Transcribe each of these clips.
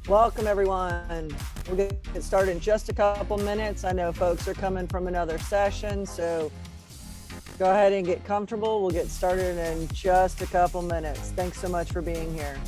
Welcome, everyone. We'll get started in just a couple minutes. I know folks are coming from another session, so go ahead and get comfortable. We'll get started in just a couple minutes. Thanks so much for being here.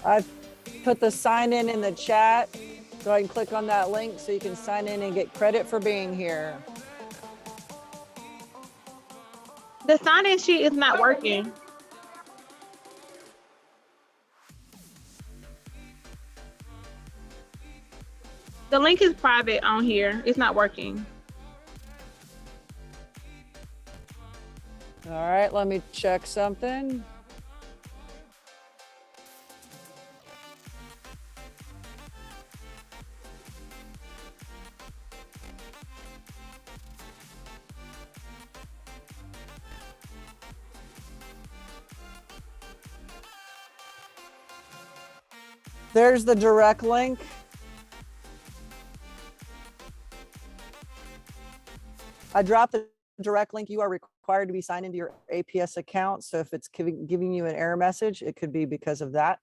I've put the sign in the chat, so I can click on that link so you can sign in and get credit for being here. The sign-in sheet is not working. The link is private on here. It's not working. All right, let me check something. There's the direct link. I dropped the direct link. You are required to be signed into your APS account. So if it's giving you an error message, it could be because of that.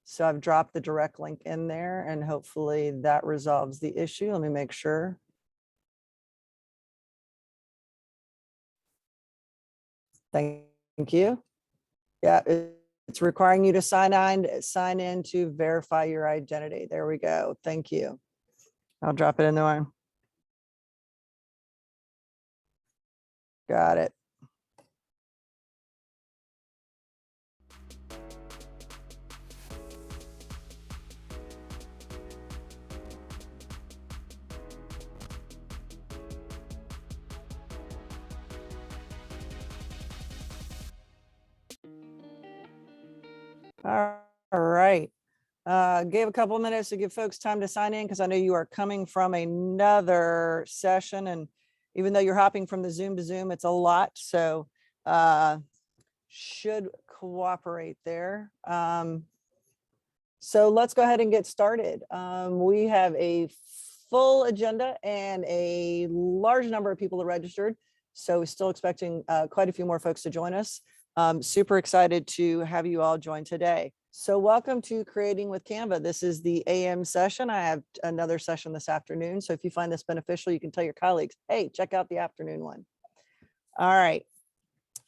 So I've dropped the direct link in there and hopefully that resolves the issue. Let me make sure. Thank you. Yeah, it's requiring you to sign in to verify your identity. There we go. Thank you. I'll drop it in there. Got it. All right. Gave a couple minutes to give folks time to sign in because I know you are coming from another session, and even though you're hopping from the Zoom to Zoom, it's a lot. So should cooperate there. So let's go ahead and get started. We have a full agenda and a large number of people that registered. So we're still expecting quite a few more folks to join us. Super excited to have you all join today. So welcome to Creating with Canva. This is the AM session. I have another session this afternoon. So if you find this beneficial, you can tell your colleagues, hey, check out the afternoon one. All right.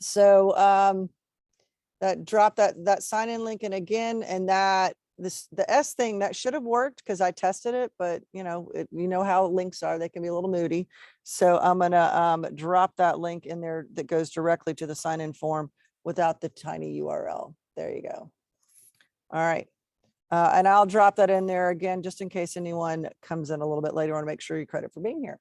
So that drop that sign in link in again, and that the S thing that should have worked because I tested it, but you know how links are, they can be a little moody. So I'm gonna drop that link in there that goes directly to the sign in form without the tiny URL. There you go. All right. And I'll drop that in there again, just in case anyone comes in a little bit later. I want to make sure you credit for being here.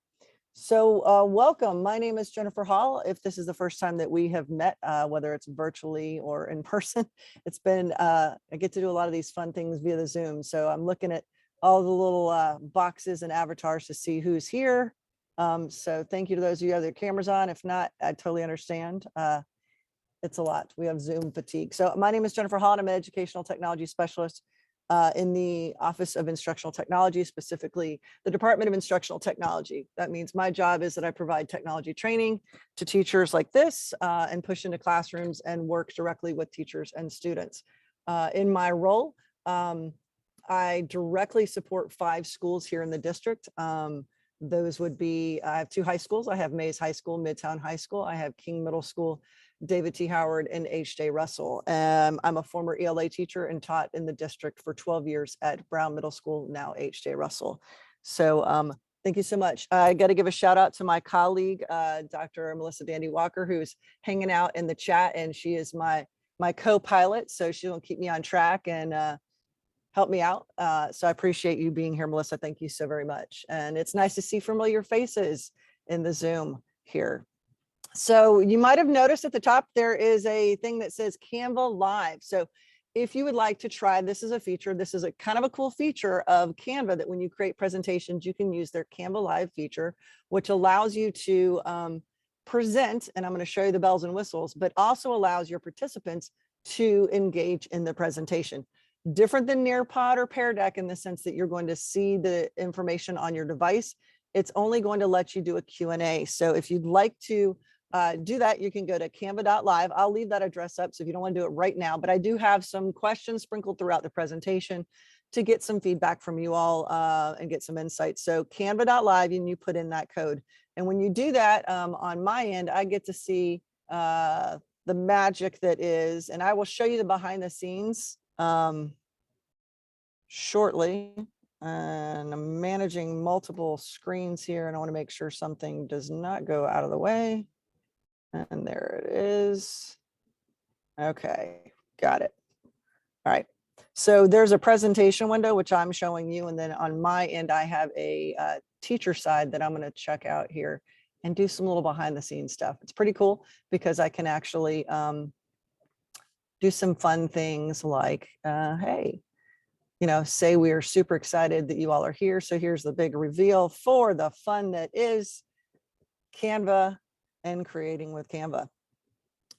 So welcome. My name is Jennifer Hall. If this is the first time that we have met, whether it's virtually or in person, it's been, I get to do a lot of these fun things via the Zoom. So I'm looking at all the little boxes and avatars to see who's here. So thank you to those of you who have their cameras on. If not, I totally understand. It's a lot. We have Zoom fatigue. So my name is Jennifer Hall. I'm an educational technology specialist in the Office of Instructional Technology, specifically the Department of Instructional Technology. That means my job is that I provide technology training to teachers like this and push into classrooms and work directly with teachers and students. In my role, I directly support 5 schools here in the district. Those would be, I have 2 high schools. I have Mays High School, Midtown High School. I have King Middle School, David T. Howard, and H.J. Russell. I'm a former ELA teacher and taught in the district for 12 years at Brown Middle School, now H.J. Russell. So thank you so much. I got to give a shout out to my colleague, Dr. Melissa Dandy Walker, who's hanging out in the chat, and she is my co-pilot, so she'll keep me on track and help me out. So I appreciate you being here, Melissa. Thank you so very much. And it's nice to see familiar faces in the Zoom here. So you might have noticed at the top, there is a thing that says Canva Live. So if you would like to try, this is a feature. This is a kind of a cool feature of Canva that when you create presentations, you can use their Canva Live feature, which allows you to present, and I'm going to show you the bells and whistles, but also allows your participants to engage in the presentation. Different than Nearpod or Pear Deck in the sense that you're going to see the information on your device. It's only going to let you do a Q&A. So if you'd like to do that, you can go to canva.live. I'll leave that address up so if you don't want to do it right now, but I do have some questions sprinkled throughout the presentation to get some feedback from you all and get some insights. So canva.live, and you put in that code. And when you do that, on my end, I get to see the magic that is, and I will show you the behind the scenes shortly. And I'm managing multiple screens here, and I want to make sure something does not go out of the way. And there it is. Okay, got it. All right. So there's a presentation window, which I'm showing you. And then on my end, I have a teacher side that I'm going to check out here and do some little behind the scenes stuff. It's pretty cool because I can actually do some fun things like, hey, say we are super excited that you all are here. So here's the big reveal for the fun that is Canva and Creating with Canva.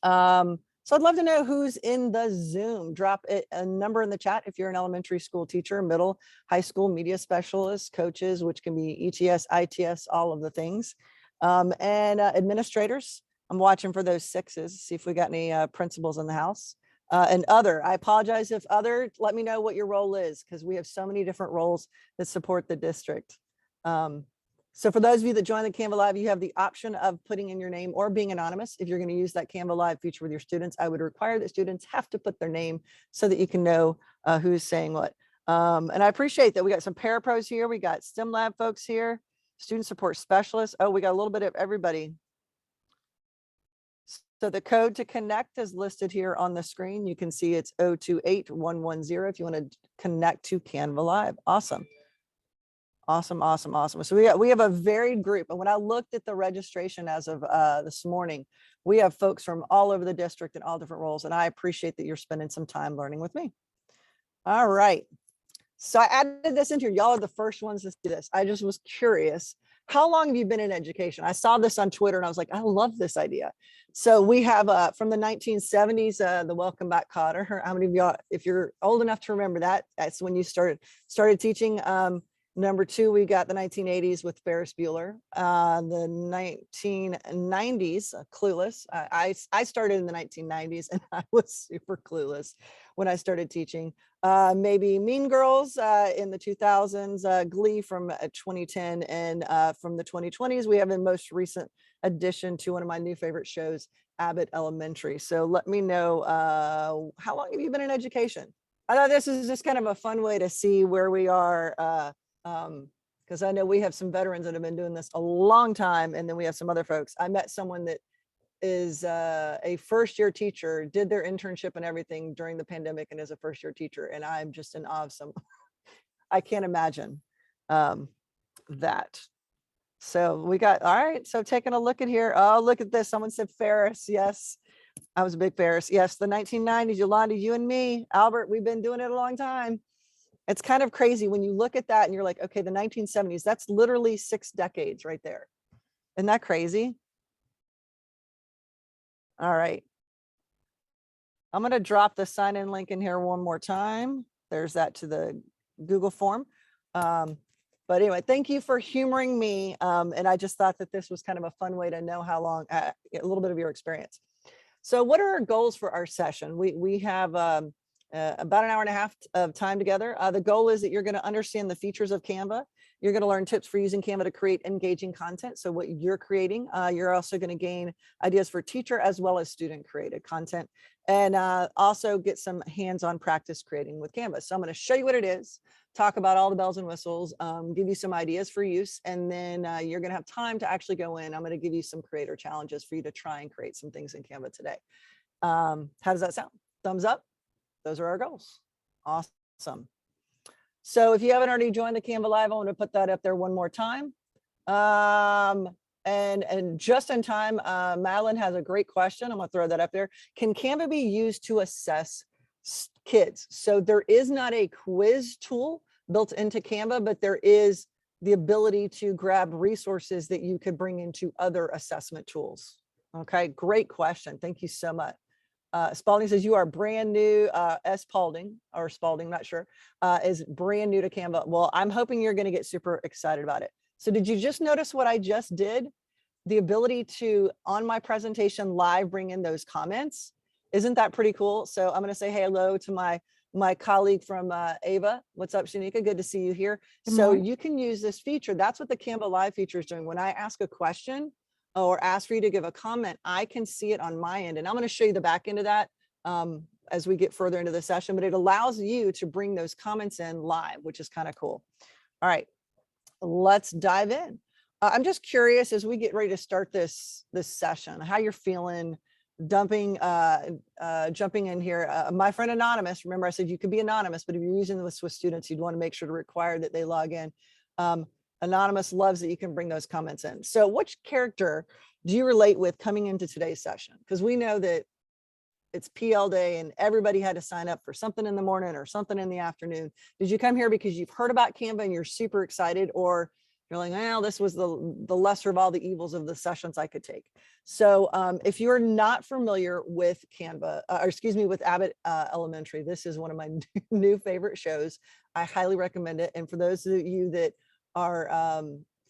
So I'd love to know who's in the Zoom. Drop a number in the chat if you're an elementary school teacher, middle, high school media specialist, coaches, which can be ETS, ITS, all of the things. And administrators, I'm watching for those 6s, see if we got any principals in the house. And other, I apologize if other, let me know what your role is, because we have so many different roles that support the district. So for those of you that join the Canva Live, you have the option of putting in your name or being anonymous. If you're going to use that Canva Live feature with your students, I would require that students have to put their name so that you can know who's saying what. And I appreciate that we got some parapros here. We got STEM Lab folks here, student support specialists. Oh, we got a little bit of everybody. So the code to connect is listed here on the screen. You can see it's 028110 if you want to connect to Canva Live. Awesome. Awesome, awesome, awesome. So we have a varied group. And when I looked at the registration as of this morning, we have folks from all over the district in all different roles. And I appreciate that you're spending some time learning with me. All right. So I added this into here. Y'all are the first ones to see this. I just was curious how long have you been in education? I saw this on Twitter and I was like, I love this idea. So we have from the 1970s, the Welcome Back Cotter. How many of y'all, if you're old enough to remember that, that's when you started teaching. Number two, we got the 1980s with Ferris Bueller. The 1990s, Clueless. I started in the 1990s and I was super clueless when I started teaching. Maybe Mean Girls in the 2000s, Glee from 2010, and from the 2020s, we have the most recent addition to one of my new favorite shows, Abbott Elementary. So let me know, how long have you been in education? I thought this is just kind of a fun way to see where we are, because I know we have some veterans that have been doing this a long time, and then we have some other folks. I met someone that is a first-year teacher, did their internship and everything during the pandemic, and is a first-year teacher, and I'm just in awe of some. I can't imagine that. So we got, all right, so taking a look at here. Oh, look at this. Someone said Ferris. Yes, I was a big Ferris. Yes, the 1990s, Yolanda, you and me, Albert, we've been doing it a long time. It's kind of crazy when you look at that and you're like, okay, the 1970s, that's literally 6 decades right there. Isn't that crazy? All right. I'm going to drop the sign in link in here one more time. There's that to the Google form. But anyway, thank you for humoring me. And I just thought that this was kind of a fun way to know how long, a little bit of your experience. So what are our goals for our session? We have about an hour and a half of time together. The goal is that you're going to understand the features of Canva. You're going to learn tips for using Canva to create engaging content. So what you're creating, you're also going to gain ideas for teacher as well as student created content, and also get some hands-on practice creating with Canva. So I'm going to show you what it is, talk about all the bells and whistles, give you some ideas for use, and then you're going to have time to actually go in. I'm going to give you some creator challenges for you to try and create some things in Canva today. How does that sound? Thumbs up? Those are our goals. Awesome. So if you haven't already joined the Canva Live, I want to put that up there one more time. And just in time, Madeline has a great question. I'm going to throw that up there. Can Canva be used to assess kids? So there is not a quiz tool built into Canva, but there is the ability to grab resources that you could bring into other assessment tools. Okay, great question. Thank you so much. Spalding says you are brand new. S. Spalding or Spalding, not sure, is brand new to Canva. Well, I'm hoping you're going to get super excited about it. So did you just notice what I just did? The ability to, on my presentation live, bring in those comments. Isn't that pretty cool? So I'm going to say hello to my colleague from Ava. What's up, Shanika? Good to see you here. So you can use this feature. That's what the Canva Live feature is doing. When I ask a question or ask for you to give a comment, I can see it on my end. And I'm going to show you the back end of that as we get further into the session, but it allows you to bring those comments in live, which is kind of cool. All right, let's dive in. I'm just curious as we get ready to start this session, how you're feeling, jumping in here. My friend Anonymous, remember I said you could be anonymous, but if you're using this with students, you'd want to make sure to require that they log in. Anonymous loves that you can bring those comments in. So which character do you relate with coming into today's session? Because we know that it's PL day and everybody had to sign up for something in the morning or something in the afternoon. Did you come here because you've heard about Canva and you're super excited, or you're like, well, this was the lesser of all the evils of the sessions I could take? So if you're not familiar with Canva, or excuse me, with Abbott Elementary, this is one of my new favorite shows. I highly recommend it. And for those of you that are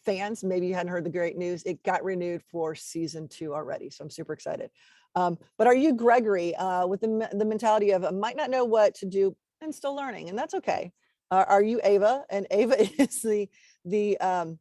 fans, maybe you hadn't heard the great news, it got renewed for season 2 already. So I'm super excited. But are you Gregory with the mentality of I might not know what to do and still learning, and that's okay. Are you Ava? And Ava is the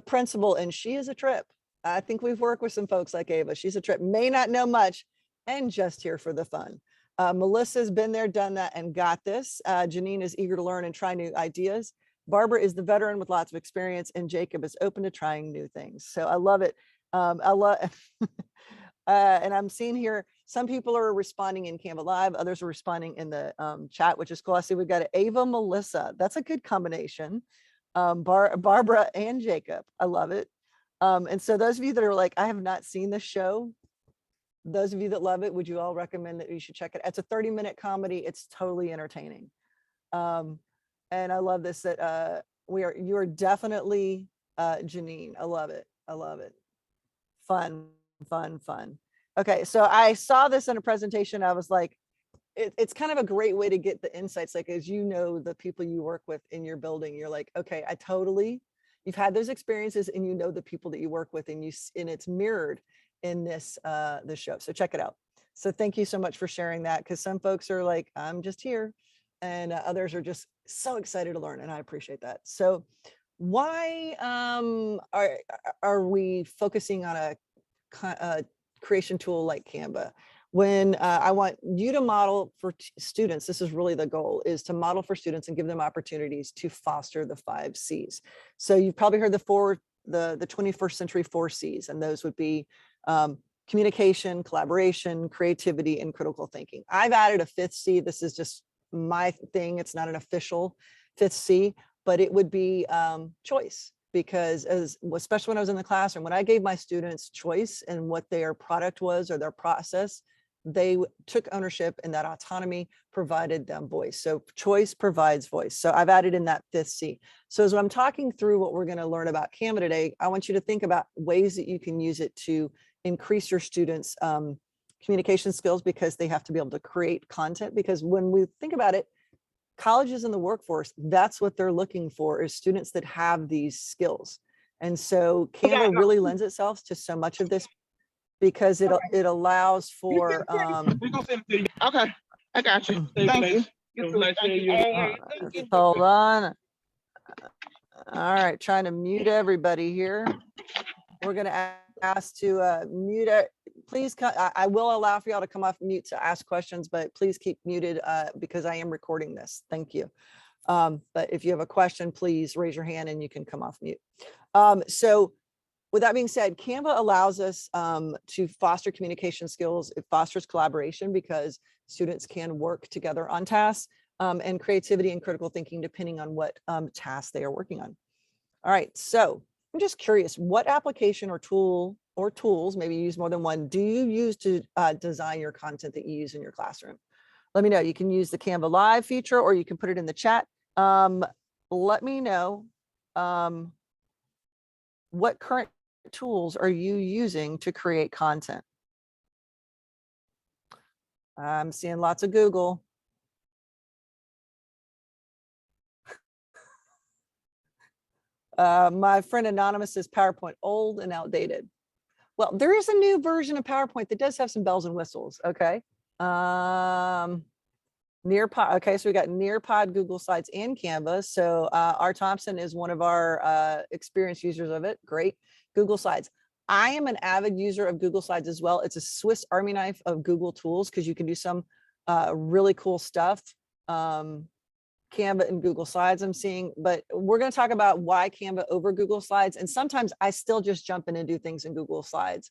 principal, and she is a trip. I think we've worked with some folks like Ava. She's a trip, may not know much and just here for the fun. Melissa's been there, done that, and got this. Janine is eager to learn and try new ideas. Barbara is the veteran with lots of experience, and Jacob is open to trying new things. So I love it. I love, and I'm seeing here, some people are responding in Canva Live, others are responding in the chat, which is cool. I see we've got Ava, Melissa. That's a good combination. Barbara and Jacob. I love it. And so those of you that are like, I have not seen this show, those of you that love it, would you all recommend that you should check it? It's a 30-minute comedy. It's totally entertaining. And I love this, that you are definitely Janine. I love it. I love it. Fun, fun, fun. Okay, so I saw this in a presentation. I was like, it's kind of a great way to get the insights. Like, as you know, the people you work with in your building, you're like, okay, you've had those experiences and you know the people that you work with, and and it's mirrored in this show. So check it out. So thank you so much for sharing that, because some folks are like, I'm just here, and others are just so excited to learn, and I appreciate that. So why are we focusing on a creation tool like Canva? When I want you to model for students, this is really the goal, is to model for students and give them opportunities to foster the 5 C's. So you've probably heard the 21st century 4 C's, and those would be communication, collaboration, creativity, and critical thinking. I've added a 5th C. This is just my thing. It's not an official 5th C, but it would be choice. Because especially when I was in the classroom, when I gave my students choice in what their product was or their process, they took ownership, and that autonomy provided them voice. So choice provides voice. So I've added in that 5th C. So as I'm talking through what we're going to learn about Canva today, I want you to think about ways that you can use it to increase your students' communication skills, because they have to be able to create content. Because when we think about it, colleges in the workforce, that's what they're looking for, is students that have these skills. And so Canva really lends itself to so much of this, because it allows for Okay, I got you. Thank you. Hold on. All right, trying to mute everybody here. We're going to ask to mute it. Please, I will allow for y'all to come off mute to ask questions, but please keep muted because I am recording this. Thank you. But if you have a question, please raise your hand and you can come off mute. So with that being said, Canva allows us to foster communication skills. It fosters collaboration, because students can work together on tasks, and creativity and critical thinking, depending on what tasks they are working on. All right, so I'm just curious, what application or tool or tools, maybe you use more than one, do you use to design your content that you use in your classroom? Let me know. You can use the Canva Live feature, or you can put it in the chat. Let me know what current tools are you using to create content? I'm seeing lots of Google. My friend Anonymous says PowerPoint old and outdated. Well, there is a new version of PowerPoint that does have some bells and whistles. Okay. Nearpod. Okay, so we got Nearpod, Google Slides, and Canva. So R. Thompson is one of our experienced users of it. Great. Google Slides. I am an avid user of Google Slides as well. It's a Swiss Army knife of Google tools, because you can do some really cool stuff. Canva and Google Slides I'm seeing, but we're going to talk about why Canva over Google Slides. And sometimes I still just jump in and do things in Google Slides.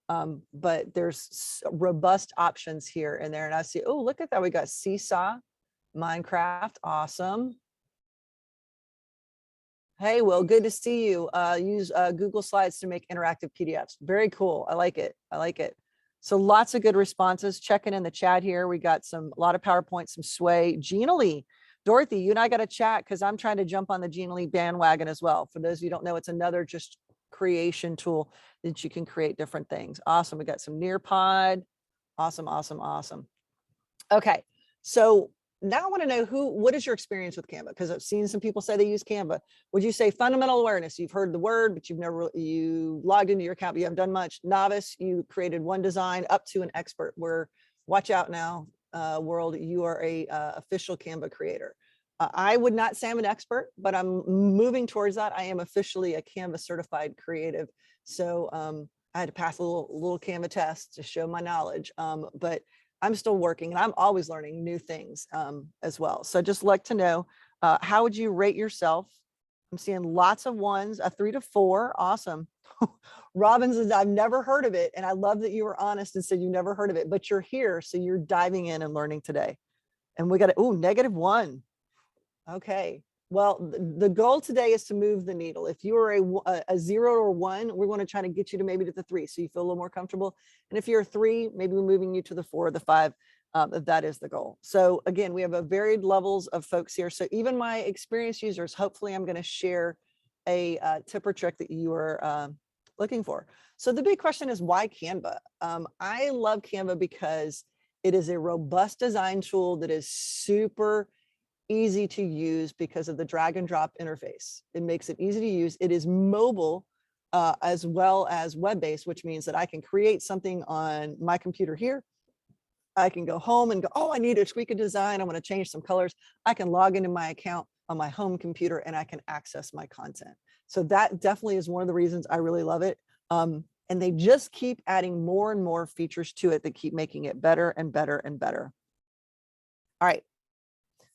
But there's robust options here and there. And I see, oh, look at that. We got Seesaw, Minecraft. Awesome. Hey, Will, good to see you. Use Google Slides to make interactive PDFs. Very cool. I like it. I like it. So lots of good responses. Checking in the chat here. We got a lot of PowerPoint, some Sway. Gina Lee. Dorothy, you and I got to chat, because I'm trying to jump on the Gina Lee bandwagon as well. For those of you who don't know, it's another just creation tool that you can create different things. Awesome. We got some Nearpod. Awesome, awesome, awesome. Okay, so now I want to know what is your experience with Canva? Because I've seen some people say they use Canva. Would you say fundamental awareness? You've heard the word, but you logged into your account, but you haven't done much. Novice, you created one design, up to an expert. Watch out now. World, you are a official Canva creator. I would not say I'm an expert, but I'm moving towards that. I am officially a Canva certified creative. So I had to pass a little Canva test to show my knowledge, but I'm still working, and I'm always learning new things as well. So just like to know, how would you rate yourself? I'm seeing lots of ones, a 3 to 4. Awesome. Robin says, I've never heard of it. And I love that you were honest and said you never heard of it, but you're here. So you're diving in and learning today. And we got -1. Okay. Well, the goal today is to move the needle. If you are a 0 or 1, we're going to try to get you to maybe to the 3, so you feel a little more comfortable. And if you're a 3, maybe we're moving you to the 4 or the 5. That is the goal. So again, we have a varied levels of folks here. So even my experienced users, hopefully I'm going to share a tip or trick that you are looking for. So the big question is, why Canva? I love Canva because it is a robust design tool that is super easy to use because of the drag and drop interface. It makes it easy to use. It is mobile as well as web-based, which means that I can create something on my computer here. I can go home and go, oh, I need to tweak a design. I want to change some colors. I can log into my account on my home computer and I can access my content. So that definitely is one of the reasons I really love it. And they just keep adding more and more features to it that keep making it better and better and better. All right.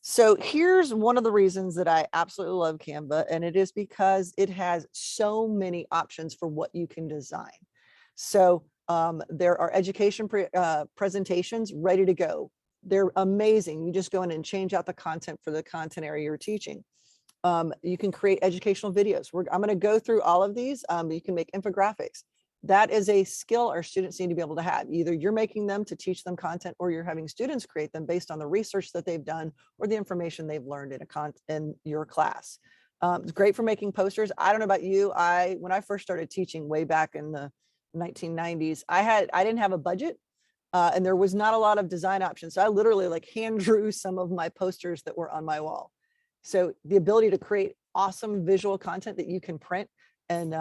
So here's one of the reasons that I absolutely love Canva, and it is because it has so many options for what you can design. So there are education presentations ready to go. They're amazing. You just go in and change out the content for the content area you're teaching. You can create educational videos. I'm going to go through all of these. You can make infographics. That is a skill our students need to be able to have. Either you're making them to teach them content, or you're having students create them based on the research that they've done or the information they've learned in your class. It's great for making posters. I don't know about you. When I first started teaching way back in the 1990s, I didn't have a budget and there was not a lot of design options. So I literally like hand drew some of my posters that were on my wall. So the ability to create awesome visual content that you can print and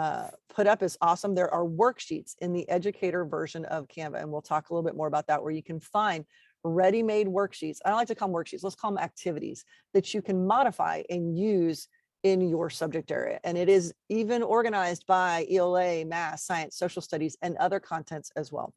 put up is awesome. There are worksheets in the educator version of Canva, and we'll talk a little bit more about that, where you can find ready-made worksheets. I don't like to call them worksheets. Let's call them activities that you can modify and use in your subject area. And it is even organized by ELA, math, science, social studies, and other contents as well.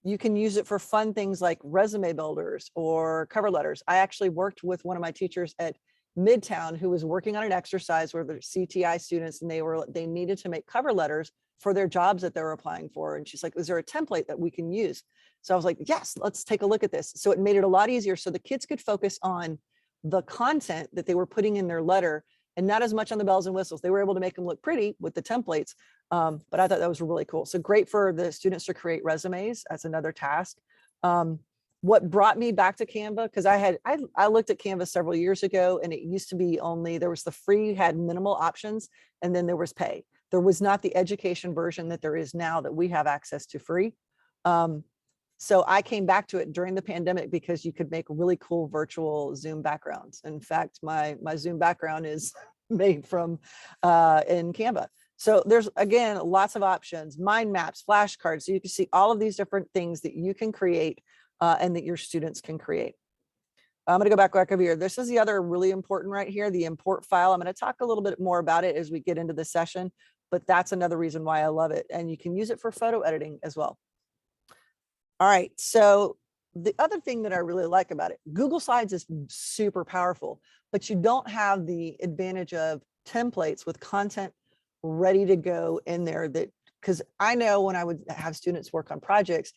You can use it for fun things like resume builders or cover letters. I actually worked with one of my teachers at Midtown who was working on an exercise where the CTI students, and they needed to make cover letters for their jobs that they were applying for. And she's like, is there a template that we can use? So I was like, yes, let's take a look at this. So it made it a lot easier so the kids could focus on the content that they were putting in their letter and not as much on the bells and whistles. They were able to make them look pretty with the templates. But I thought that was really cool. So great for the students to create resumes. That's another task. What brought me back to Canva, because I looked at Canva several years ago, and it used to be only, there was the free, had minimal options, and then there was pay. There was not the education version that there is now that we have access to free. So I came back to it during the pandemic because you could make really cool virtual Zoom backgrounds. In fact, my Zoom background is made from in Canva. So there's, again, lots of options, mind maps, flashcards. So you can see all of these different things that you can create and that your students can create. I'm going to go back over here. This is the other really important right here, the import file. I'm going to talk a little bit more about it as we get into the session, but that's another reason why I love it. And you can use it for photo editing as well. All right. So the other thing that I really like about it, Google Slides is super powerful, but you don't have the advantage of templates with content ready to go in there. That, because I know when I would have students work on projects,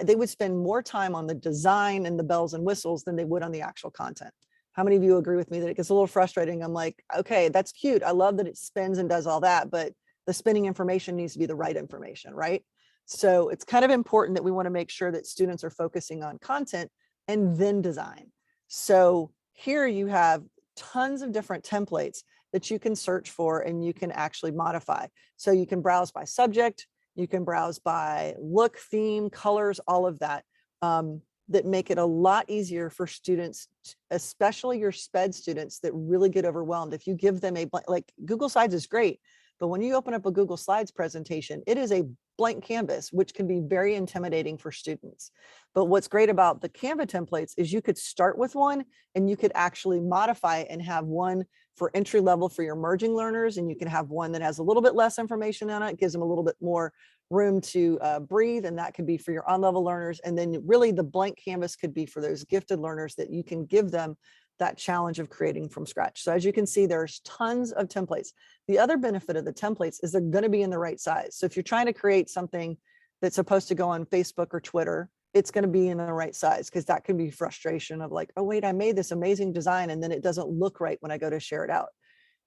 they would spend more time on the design and the bells and whistles than they would on the actual content. How many of you agree with me that it gets a little frustrating? I'm like, okay, that's cute. I love that it spins and does all that, but the spinning information needs to be the right information, right? So it's kind of important that we want to make sure that students are focusing on content and then design. So here you have tons of different templates that you can search for and you can actually modify. So you can browse by subject, you can browse by look, theme, colors, all of that, that make it a lot easier for students, especially your SPED students that really get overwhelmed. If you give them like Google Slides is great, but when you open up a Google Slides presentation, it is a blank canvas, which can be very intimidating for students. But what's great about the Canva templates is you could start with one and you could actually modify and have one for entry level for your emerging learners. And you can have one that has a little bit less information on it, gives them a little bit more room to breathe. And that could be for your on-level learners. And then really the blank canvas could be for those gifted learners that you can give them that challenge of creating from scratch. So as you can see, there's tons of templates. The other benefit of the templates is they're going to be in the right size. So if you're trying to create something that's supposed to go on Facebook or Twitter, it's going to be in the right size, because that can be frustration of like, oh, wait, I made this amazing design and then it doesn't look right when I go to share it out.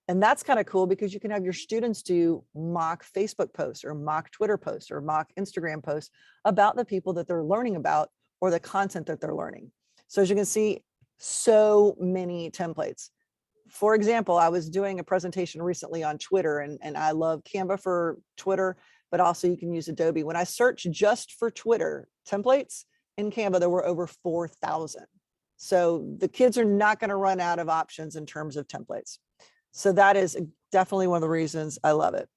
And that's kind of cool because you can have your students do mock Facebook posts or mock Twitter posts or mock Instagram posts about the people that they're learning about or the content that they're learning. So as you can see, so many templates. for example, I was doing a presentation recently on Twitter, and I love Canva for Twitter, but also you can use Adobe. When I searched just for Twitter templates in Canva, there were over 4,000. So the kids are not going to run out of options in terms of templates. So that is definitely one of the reasons I love it.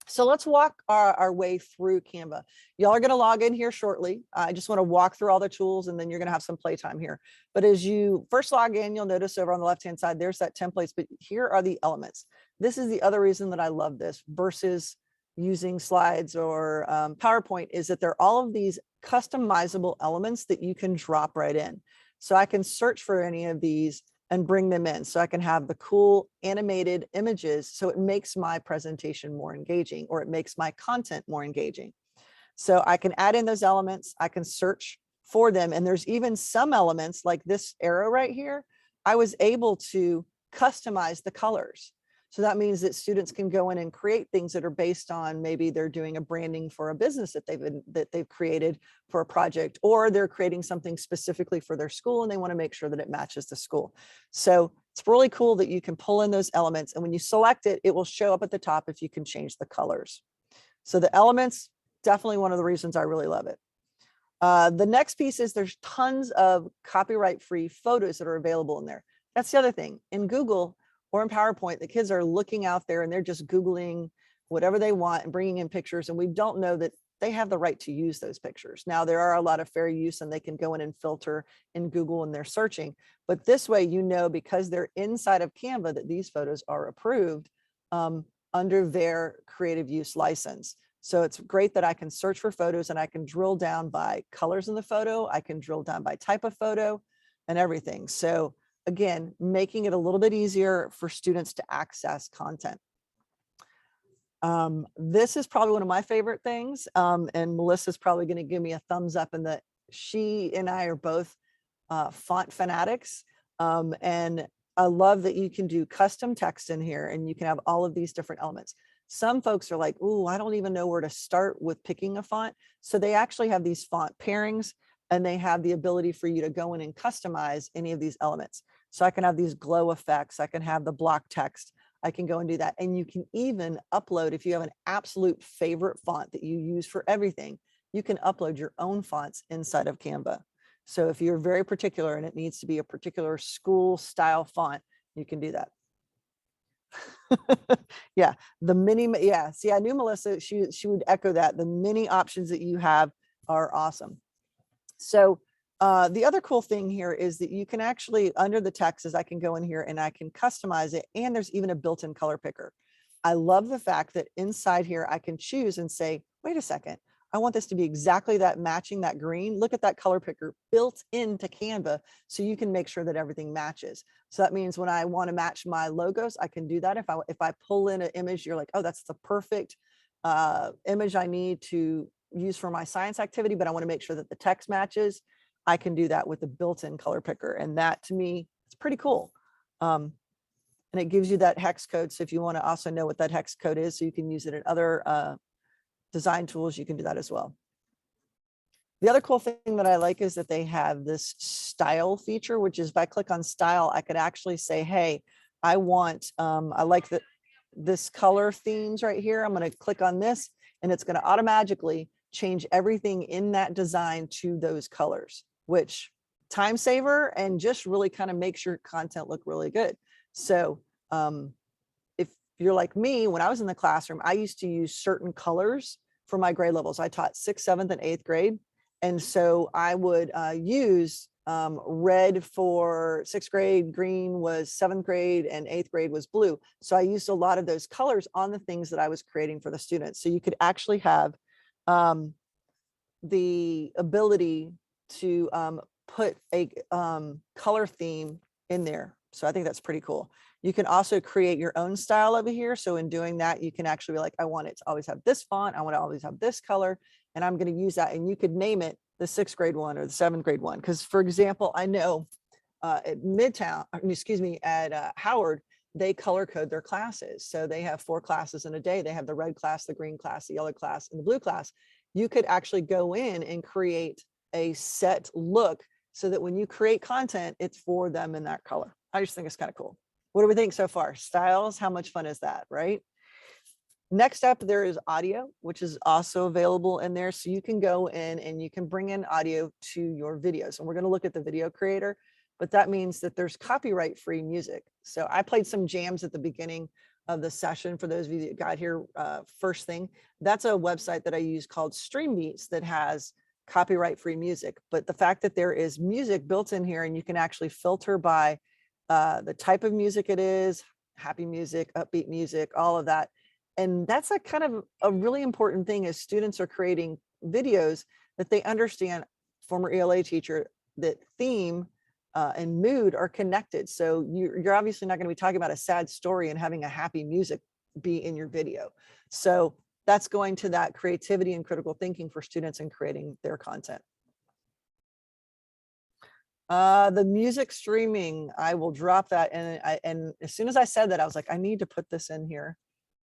So let's walk our way through Canva. Y'all are going to log in here shortly. I just want to walk through all the tools, and then you're going to have some playtime here. But as you first log in, you'll notice over on the left-hand side, there's that templates, but here are the elements. This is the other reason that I love this versus using slides or PowerPoint, is that there are all of these customizable elements that you can drop right in. So I can search for any of these and bring them in. So I can have the cool animated images. So it makes my presentation more engaging, or it makes my content more engaging. So I can add in those elements. I can search for them. And there's even some elements like this arrow right here. I was able to customize the colors. So that means that students can go in and create things that are based on, maybe they're doing a branding for a business that they've created for a project, or they're creating something specifically for their school and they want to make sure that it matches the school. So it's really cool that you can pull in those elements, and when you select it, it will show up at the top if you can change the colors. So the elements, definitely one of the reasons I really love it. The next piece is there's tons of copyright-free photos that are available in there. That's the other thing. In Google or in PowerPoint, the kids are looking out there and they're just Googling whatever they want and bringing in pictures, and we don't know that they have the right to use those pictures. Now, there are a lot of fair use and they can go in and filter in Google and they're searching, but this way, you know, because they're inside of Canva, that these photos are approved under their creative use license. So it's great that I can search for photos and I can drill down by colors in the photo. I can drill down by type of photo and everything. So again, making it a little bit easier for students to access content. This is probably one of my favorite things. And Melissa's probably going to give me a thumbs up in that she and I are both font fanatics. And I love that you can do custom text in here and you can have all of these different elements. Some folks are like, "Ooh, I don't even know where to start with picking a font." So they actually have these font pairings, and they have the ability for you to go in and customize any of these elements. So I can have these glow effects. I can have the block text. I can go and do that. And you can even upload, if you have an absolute favorite font that you use for everything, you can upload your own fonts inside of Canva. So if you're very particular and it needs to be a particular school style font, you can do that. Yeah, the mini, yeah. See, I knew Melissa, she would echo that. The many options that you have are awesome. So the other cool thing here is that you can actually, under the text, is I can go in here and I can customize it. And there's even a built-in color picker. I love the fact that inside here, I can choose and say, wait a second, I want this to be exactly that, matching that green. Look at that color picker built into Canva, so you can make sure that everything matches. So that means when I want to match my logos, I can do that. If I pull in an image, you're like, oh, that's the perfect image I need to use for my science activity, but I want to make sure that the text matches. I can do that with the built-in color picker. And that, to me, it's pretty cool. And it gives you that hex code. So if you want to also know what that hex code is, so you can use it in other design tools, you can do that as well. The other cool thing that I like is that they have this style feature, which is if I click on style, I could actually say, hey, I want, I like this color themes right here. I'm going to click on this and it's going to automatically change everything in that design to those colors, which time saver and just really kind of makes your content look really good. So if you're like me, when I was in the classroom, I used to use certain colors for my grade levels. I taught 6th, 7th, and 8th grade. And so I would use red for 6th grade, green was 7th grade, and 8th grade was blue. So I used a lot of those colors on the things that I was creating for the students. So you could actually have the ability to put a color theme in there. So I think that's pretty cool. You can also create your own style over here. So in doing that, you can actually be like, I want it to always have this font. I want to always have this color, and I'm going to use that. And you could name it the 6th grade one or the 7th grade one. Because for example, I know at Midtown, excuse me, at Howard, they color code their classes. So they have 4 classes in a day. They have the red class, the green class, the yellow class, and the blue class. You could actually go in and create a set look so that when you create content, it's for them in that color. I just think it's kind of cool. What do we think so far? Styles, how much fun is that, right? Next up, there is audio, which is also available in there. So you can go in and you can bring in audio to your videos. And we're going to look at the video creator, but that means that there's copyright free music. So I played some jams at the beginning of the session for those of you that got here first thing. That's a website that I use called Streambeats that has copyright free music. But the fact that there is music built in here and you can actually filter by the type of music it is, happy music, upbeat music, all of that. And that's a kind of a really important thing as students are creating videos, that they understand, former ELA teacher, that theme and mood are connected. So you're obviously not going to be talking about a sad story and having a happy music be in your video. So that's going to that creativity and critical thinking for students in creating their content. The music streaming, I will drop that. And as soon as I said that, I was like, I need to put this in here.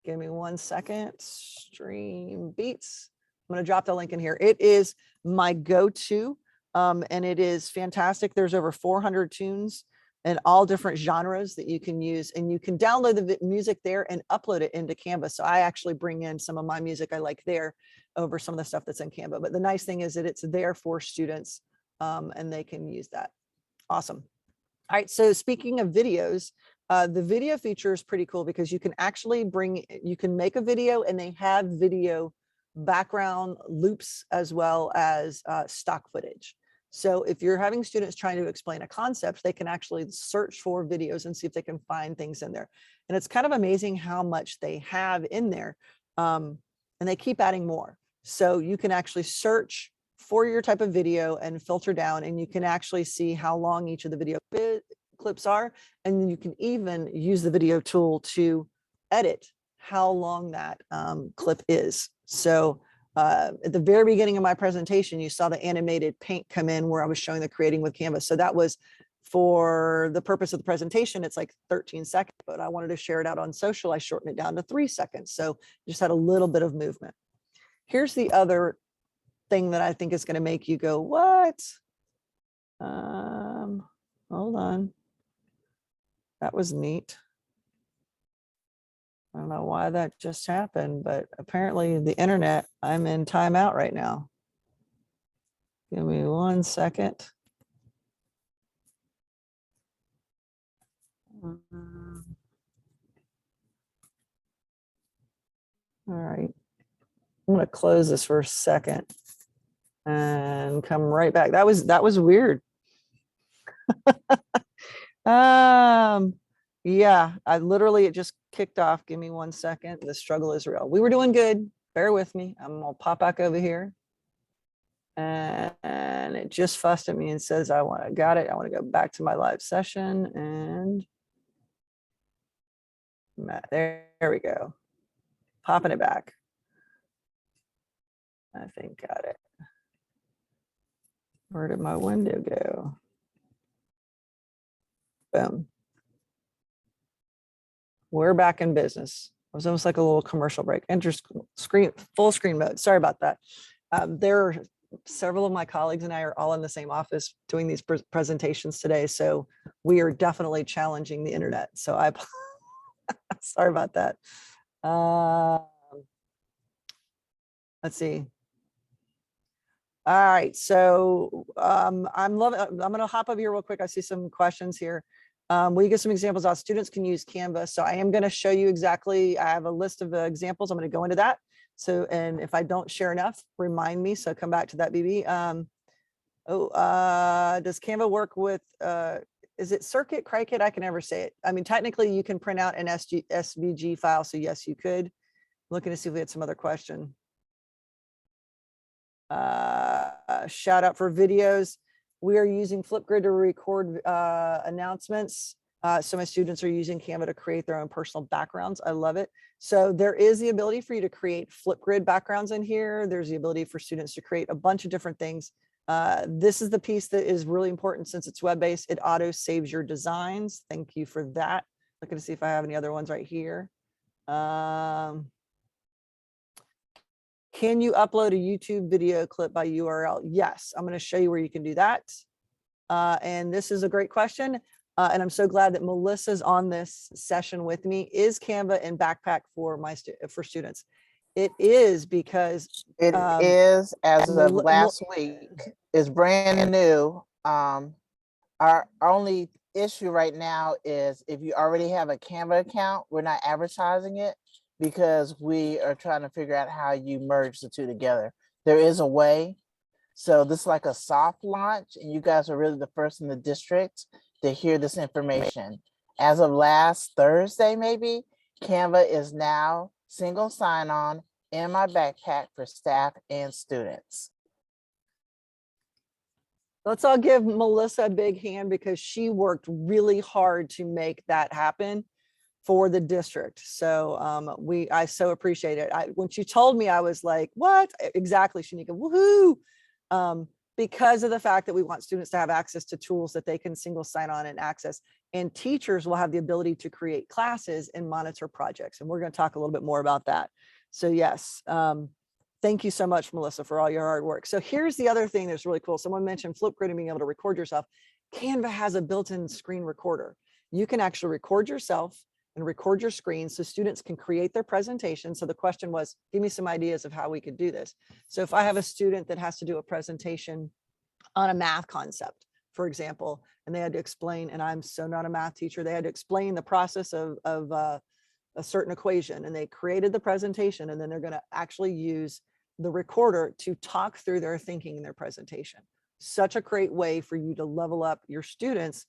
Give me 1 second. Stream Beats. I'm going to drop the link in here. It is my go-to, and it is fantastic. There's over 400 tunes and all different genres that you can use, and you can download the music there and upload it into Canva. So I actually bring in some of my music I like there over some of the stuff that's in Canva. But the nice thing is that it's there for students, and they can use that. Awesome. All right, so speaking of videos, the video feature is pretty cool because you can actually you can make a video and they have video background loops as well as stock footage. So if you're having students trying to explain a concept, they can actually search for videos and see if they can find things in there. And it's kind of amazing how much they have in there. And they keep adding more. So you can actually search for your type of video and filter down, and you can actually see how long each of the video clips are. And then you can even use the video tool to edit how long that clip is. So at the very beginning of my presentation, you saw the animated paint come in where I was showing the creating with Canva. So that was for the purpose of the presentation. It's like 13 seconds, but I wanted to share it out on social. I shortened it down to 3 seconds. So just had a little bit of movement. Here's the other thing that I think is going to make you go, what? Hold on. That was neat. I don't know why that just happened, but apparently the internet, I'm in timeout right now. Give me 1 second. All right. I'm going to close this for a second and come right back. That was weird. Yeah, it just kicked off. Give me 1 second. The struggle is real. We were doing good. Bear with me. I'm gonna pop back over here. And it just fussed at me and says, got it. I want to go back to my live session, and there we go. Popping it back. I think got it. Where did my window go? Boom. We're back in business. It was almost like a little commercial break. Enter screen, full screen mode. Sorry about that. There are several of my colleagues and I are all in the same office doing these presentations today. So we are definitely challenging the internet. So sorry about that. Let's see. All right, so I'm going to hop over here real quick. I see some questions here. Will you give some examples how students can use Canva? So I am going to show you exactly. I have a list of examples. I'm going to go into that. So, and if I don't share enough, remind me. So come back to that, BB. Does Canva work with, is it Circuit, Cricut? I can never say it. I mean, technically you can print out an SVG file. So yes, you could. Looking to see if we had some other question. Shout out for videos. We are using Flipgrid to record announcements. So my students are using Canva to create their own personal backgrounds. I love it. So there is the ability for you to create Flipgrid backgrounds in here. There's the ability for students to create a bunch of different things. This is the piece that is really important since it's web-based. It auto saves your designs. Thank you for that. Looking to see if I have any other ones right here. Can you upload a YouTube video clip by URL? Yes, I'm going to show you where you can do that. And this is a great question. and I'm so glad that Melissa's on this session with me. Is Canva in Backpack for for students? It is, because It is, as of last week, it's brand new. Our only issue right now is if you already have a Canva account, we're not advertising it because we are trying to figure out how you merge the two together. There is a way. So this is like a soft launch, and you guys are really the first in the district to hear this information. As of last Thursday, maybe, Canva is now single sign-on in my backpack for staff and students. Let's all give Melissa a big hand, because she worked really hard to make that happen for the district. So I so appreciate it. When she told me, I was like, what? Exactly, Shanika, woohoo. Because of the fact that we want students to have access to tools that they can single sign on and access, and teachers will have the ability to create classes and monitor projects. And we're going to talk a little bit more about that. So yes, thank you so much, Melissa, for all your hard work. So here's the other thing that's really cool. Someone mentioned Flipgrid and being able to record yourself. Canva has a built-in screen recorder. You can actually record yourself and record your screen so students can create their presentation. So the question was, give me some ideas of how we could do this. So if I have a student that has to do a presentation on a math concept, for example, and they had to explain, and I'm so not a math teacher, they had to explain the process of a certain equation, and they created the presentation, and then they're going to actually use the recorder to talk through their thinking in their presentation. Such a great way for you to level up your students'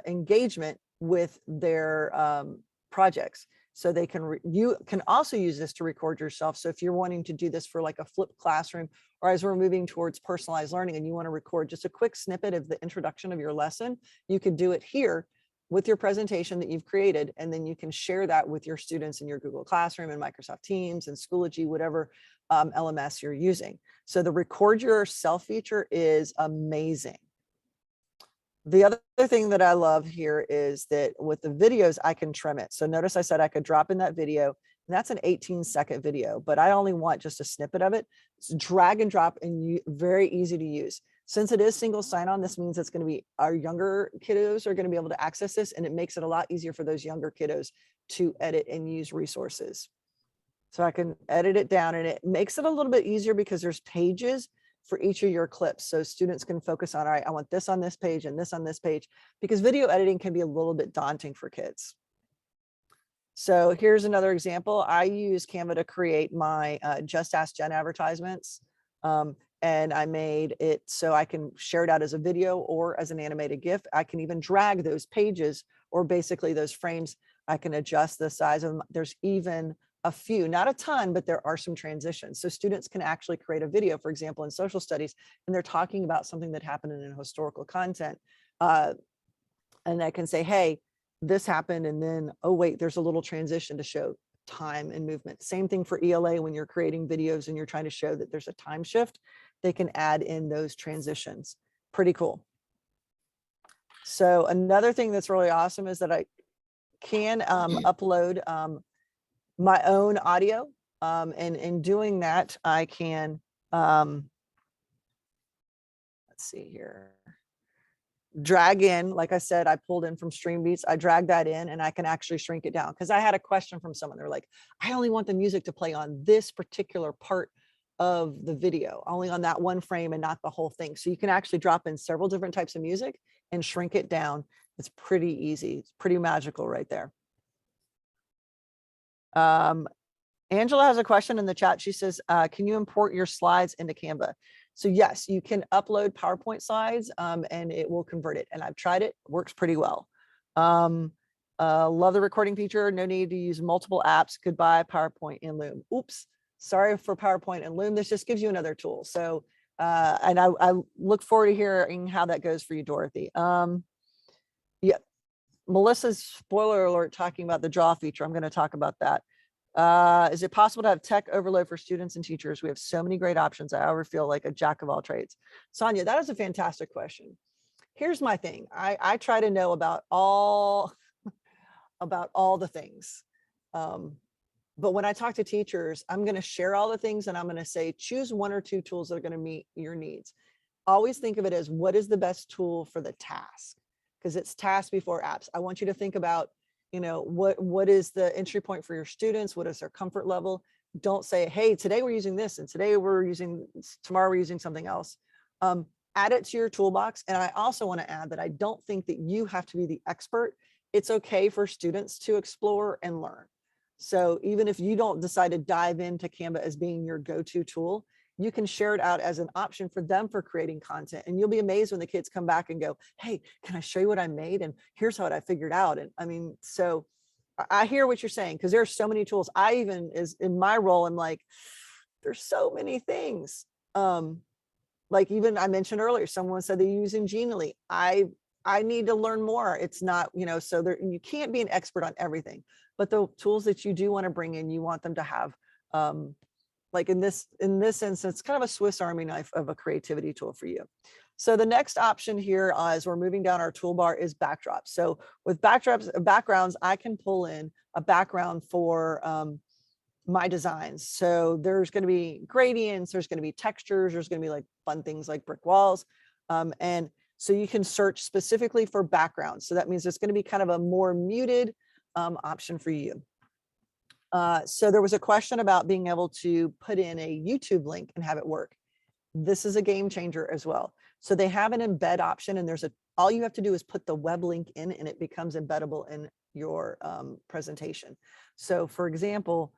engagement with their projects. So they can, you can also use this to record yourself. So if you're wanting to do this for like a flipped classroom, or as we're moving towards personalized learning and you want to record just a quick snippet of the introduction of your lesson, you could do it here with your presentation that you've created, and then you can share that with your students in your Google Classroom and Microsoft Teams and Schoology, whatever LMS you're using. So the record yourself feature is amazing. The other thing that I love here is that with the videos, I can trim it. So notice I said I could drop in that video, and that's an 18-second video, but I only want just a snippet of it. It's drag and drop, and very easy to use. Since it is single sign-on, this means it's going to be, our younger kiddos are going to be able to access this, and it makes it a lot easier for those younger kiddos to edit and use resources. So I can edit it down, and it makes it a little bit easier because there's pages for each of your clips. So students can focus on, all right, I want this on this page and this on this page, because video editing can be a little bit daunting for kids. So here's another example. I use Canva to create my Just Ask Jen advertisements. And I made it so I can share it out as a video or as an animated GIF. I can even drag those pages, or basically those frames. I can adjust the size of them. There's even a few, not a ton, but there are some transitions. So students can actually create a video, for example, in social studies, and they're talking about something that happened in a historical content. And I can say, hey, this happened, and then, oh, wait, there's a little transition to show time and movement. Same thing for ELA. When you're creating videos and you're trying to show that there's a time shift, they can add in those transitions. Pretty cool. So another thing that's really awesome is that I can upload my own audio. And in doing that, I can, let's see here, drag in, like I said, I pulled in from StreamBeats, I dragged that in, and I can actually shrink it down. Because I had a question from someone, they're like, I only want the music to play on this particular part of the video, only on that one frame and not the whole thing. So you can actually drop in several different types of music and shrink it down. It's pretty easy. It's pretty magical right there. Angela has a question in the chat. She says, can you import your slides into Canva? So yes, you can upload PowerPoint slides and it will convert it. And I've tried it, works pretty well. Love the recording feature. No need to use multiple apps. Goodbye, PowerPoint and Loom. Oops, sorry for PowerPoint and Loom. This just gives you another tool. So, and I look forward to hearing how that goes for you, Dorothy. Yeah, Melissa's spoiler alert talking about the draw feature. I'm going to talk about that. Is it possible to have tech overload for students and teachers? We have so many great options. I ever feel like a jack of all trades. Sonia, that is a fantastic question. Here's my thing. I try to know about all the things. But when I talk to teachers, I'm going to share all the things, and I'm going to say, choose one or two tools that are going to meet your needs. Always think of it as, what is the best tool for the task? because it's tasks before apps. I want you to think about, what is the entry point for your students? What is their comfort level? Don't say, hey, today we're using this and tomorrow we're using something else. Add it to your toolbox. And I also want to add that I don't think that you have to be the expert. It's okay for students to explore and learn. So even if you don't decide to dive into Canva as being your go-to tool, you can share it out as an option for them for creating content. And you'll be amazed when the kids come back and go, hey, can I show you what I made? And here's what I figured out. And I mean, so I hear what you're saying, because there's so many tools. I even is in my role, I'm like, there's so many things. Like even I mentioned earlier, someone said they're using Genially. I need to learn more. It's not, so there, you can't be an expert on everything, but the tools that you do want to bring in, you want them to have, like in this instance, it's kind of a Swiss Army knife of a creativity tool for you. So the next option here, as we're moving down our toolbar, is backdrops. So with backgrounds, I can pull in a background for my designs. So there's going to be gradients, there's going to be textures, there's going to be like fun things like brick walls. And so you can search specifically for backgrounds. So that means it's going to be kind of a more muted option for you. So there was a question about being able to put in a YouTube link and have it work. This is a game changer as well. So they have an embed option, and all you have to do is put the web link in and it becomes embeddable in your presentation. So for example,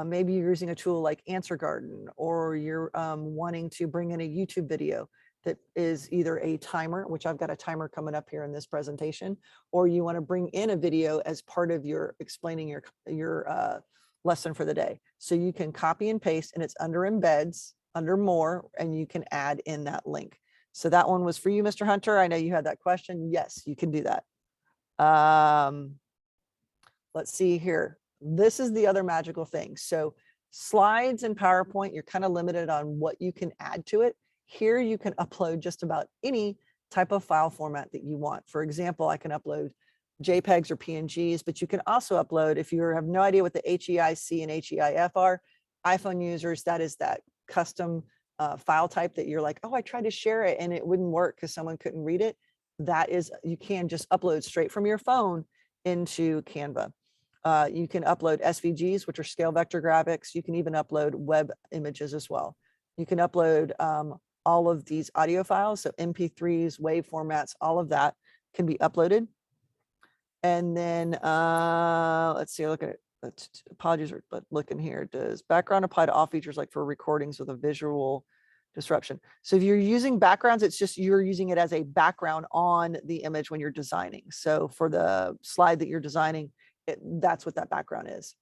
maybe you're using a tool like Answer Garden, or you're wanting to bring in a YouTube video that is either a timer, which I've got a timer coming up here in this presentation, or you want to bring in a video as part of your explaining your lesson for the day. So you can copy and paste, and it's under embeds, under more, and you can add in that link. So that one was for you, Mr. Hunter. I know you had that question. Yes, you can do that. Let's see here. This is the other magical thing. So slides and PowerPoint, you're kind of limited on what you can add to it. Here you can upload just about any type of file format that you want. For example, I can upload JPEGs or PNGs, but you can also upload, if you have no idea what the HEIC and HEIF are, iPhone users, that is that custom file type that you're like, oh, I tried to share it and it wouldn't work because someone couldn't read it. That is, you can just upload straight from your phone into Canva. You can upload SVGs, which are scale vector graphics. You can even upload web images as well. You can upload all of these audio files, so MP3s, wave formats, all of that can be uploaded. And then let's see, look at it. Apologies for looking here. Does background apply to all features, like for recordings with a visual disruption? So if you're using backgrounds, it's just you're using it as a background on the image when you're designing. So for the slide that you're designing, that's what that background is.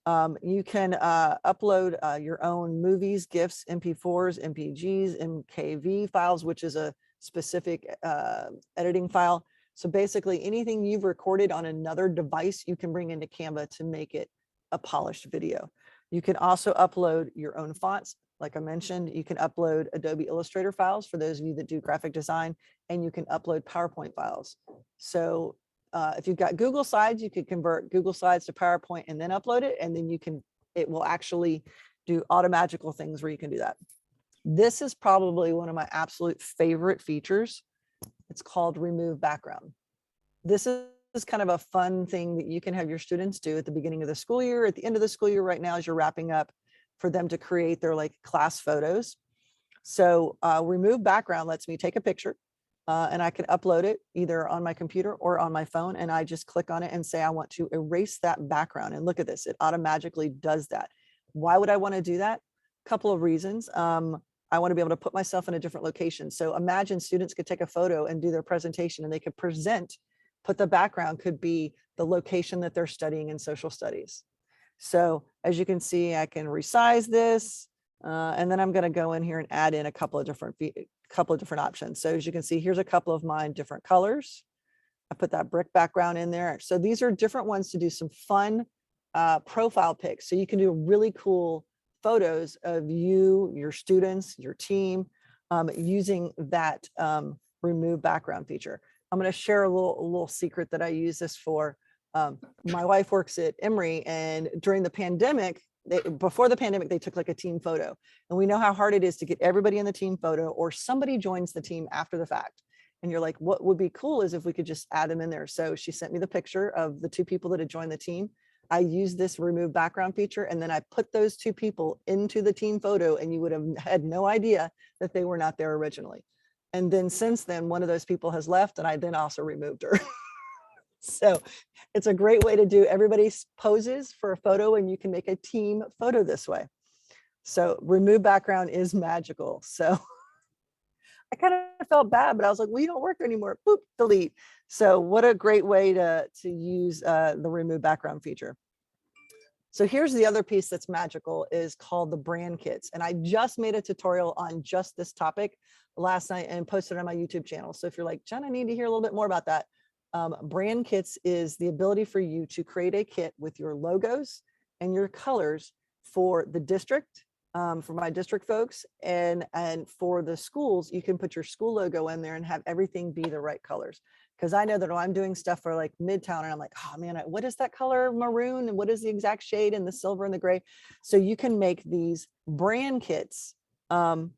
You can upload your own movies, GIFs, MP4s, MPGs, MKV files, which is a specific editing file. So basically anything you've recorded on another device, you can bring into Canva to make it a polished video. You can also upload your own fonts. Like I mentioned, you can upload Adobe Illustrator files for those of you that do graphic design, and you can upload PowerPoint files. So if you've got Google Slides, you could convert Google Slides to PowerPoint and then upload it, and then it will actually do automagical things where you can do that. This is probably one of my absolute favorite features. It's called Remove Background. This is kind of a fun thing that you can have your students do at the beginning of the school year, at the end of the school year right now as you're wrapping up, for them to create their like class photos. So Remove Background lets me take a picture and I can upload it either on my computer or on my phone. And I just click on it and say, I want to erase that background. And look at this, it automatically does that. Why would I want to do that? A couple of reasons. I want to be able to put myself in a different location. So imagine students could take a photo and do their presentation, and they could put the background could be the location that they're studying in social studies. So as you can see, I can resize this, and then I'm going to go in here and add in a couple of different options. So as you can see, here's a couple of mine, different colors. I put that brick background in there. So these are different ones to do some fun profile pics. So you can do really cool photos of you, your students, your team, using that Remove Background feature. I'm going to share a little secret that I use this for. My wife works at Emory, and during the pandemic, before the pandemic, they took like a team photo. And we know how hard it is to get everybody in the team photo, or somebody joins the team after the fact. And you're like, what would be cool is if we could just add them in there. So she sent me the picture of the 2 people that had joined the team. I used this remove background feature, and then I put those 2 people into the team photo, and you would have had no idea that they were not there originally. And then since then, one of those people has left, and I then also removed her. So it's a great way to do everybody's poses for a photo, and you can make a team photo this way. So remove background is magical. So I kind of felt bad, but I was like, well, you don't work there anymore. Boop, delete. So what a great way to use the remove background feature. So here's the other piece that's magical, is called the brand kits. And I just made a tutorial on just this topic last night and posted it on my YouTube channel. So if you're like, Jen, I need to hear a little bit more about that. Brand kits is the ability for you to create a kit with your logos and your colors for the district, for my district folks, and for the schools. You can put your school logo in there and have everything be the right colors. Because I know that when I'm doing stuff for like Midtown, and I'm like, oh man, what is that color maroon, and what is the exact shade, and the silver and the gray. So you can make these brand kits and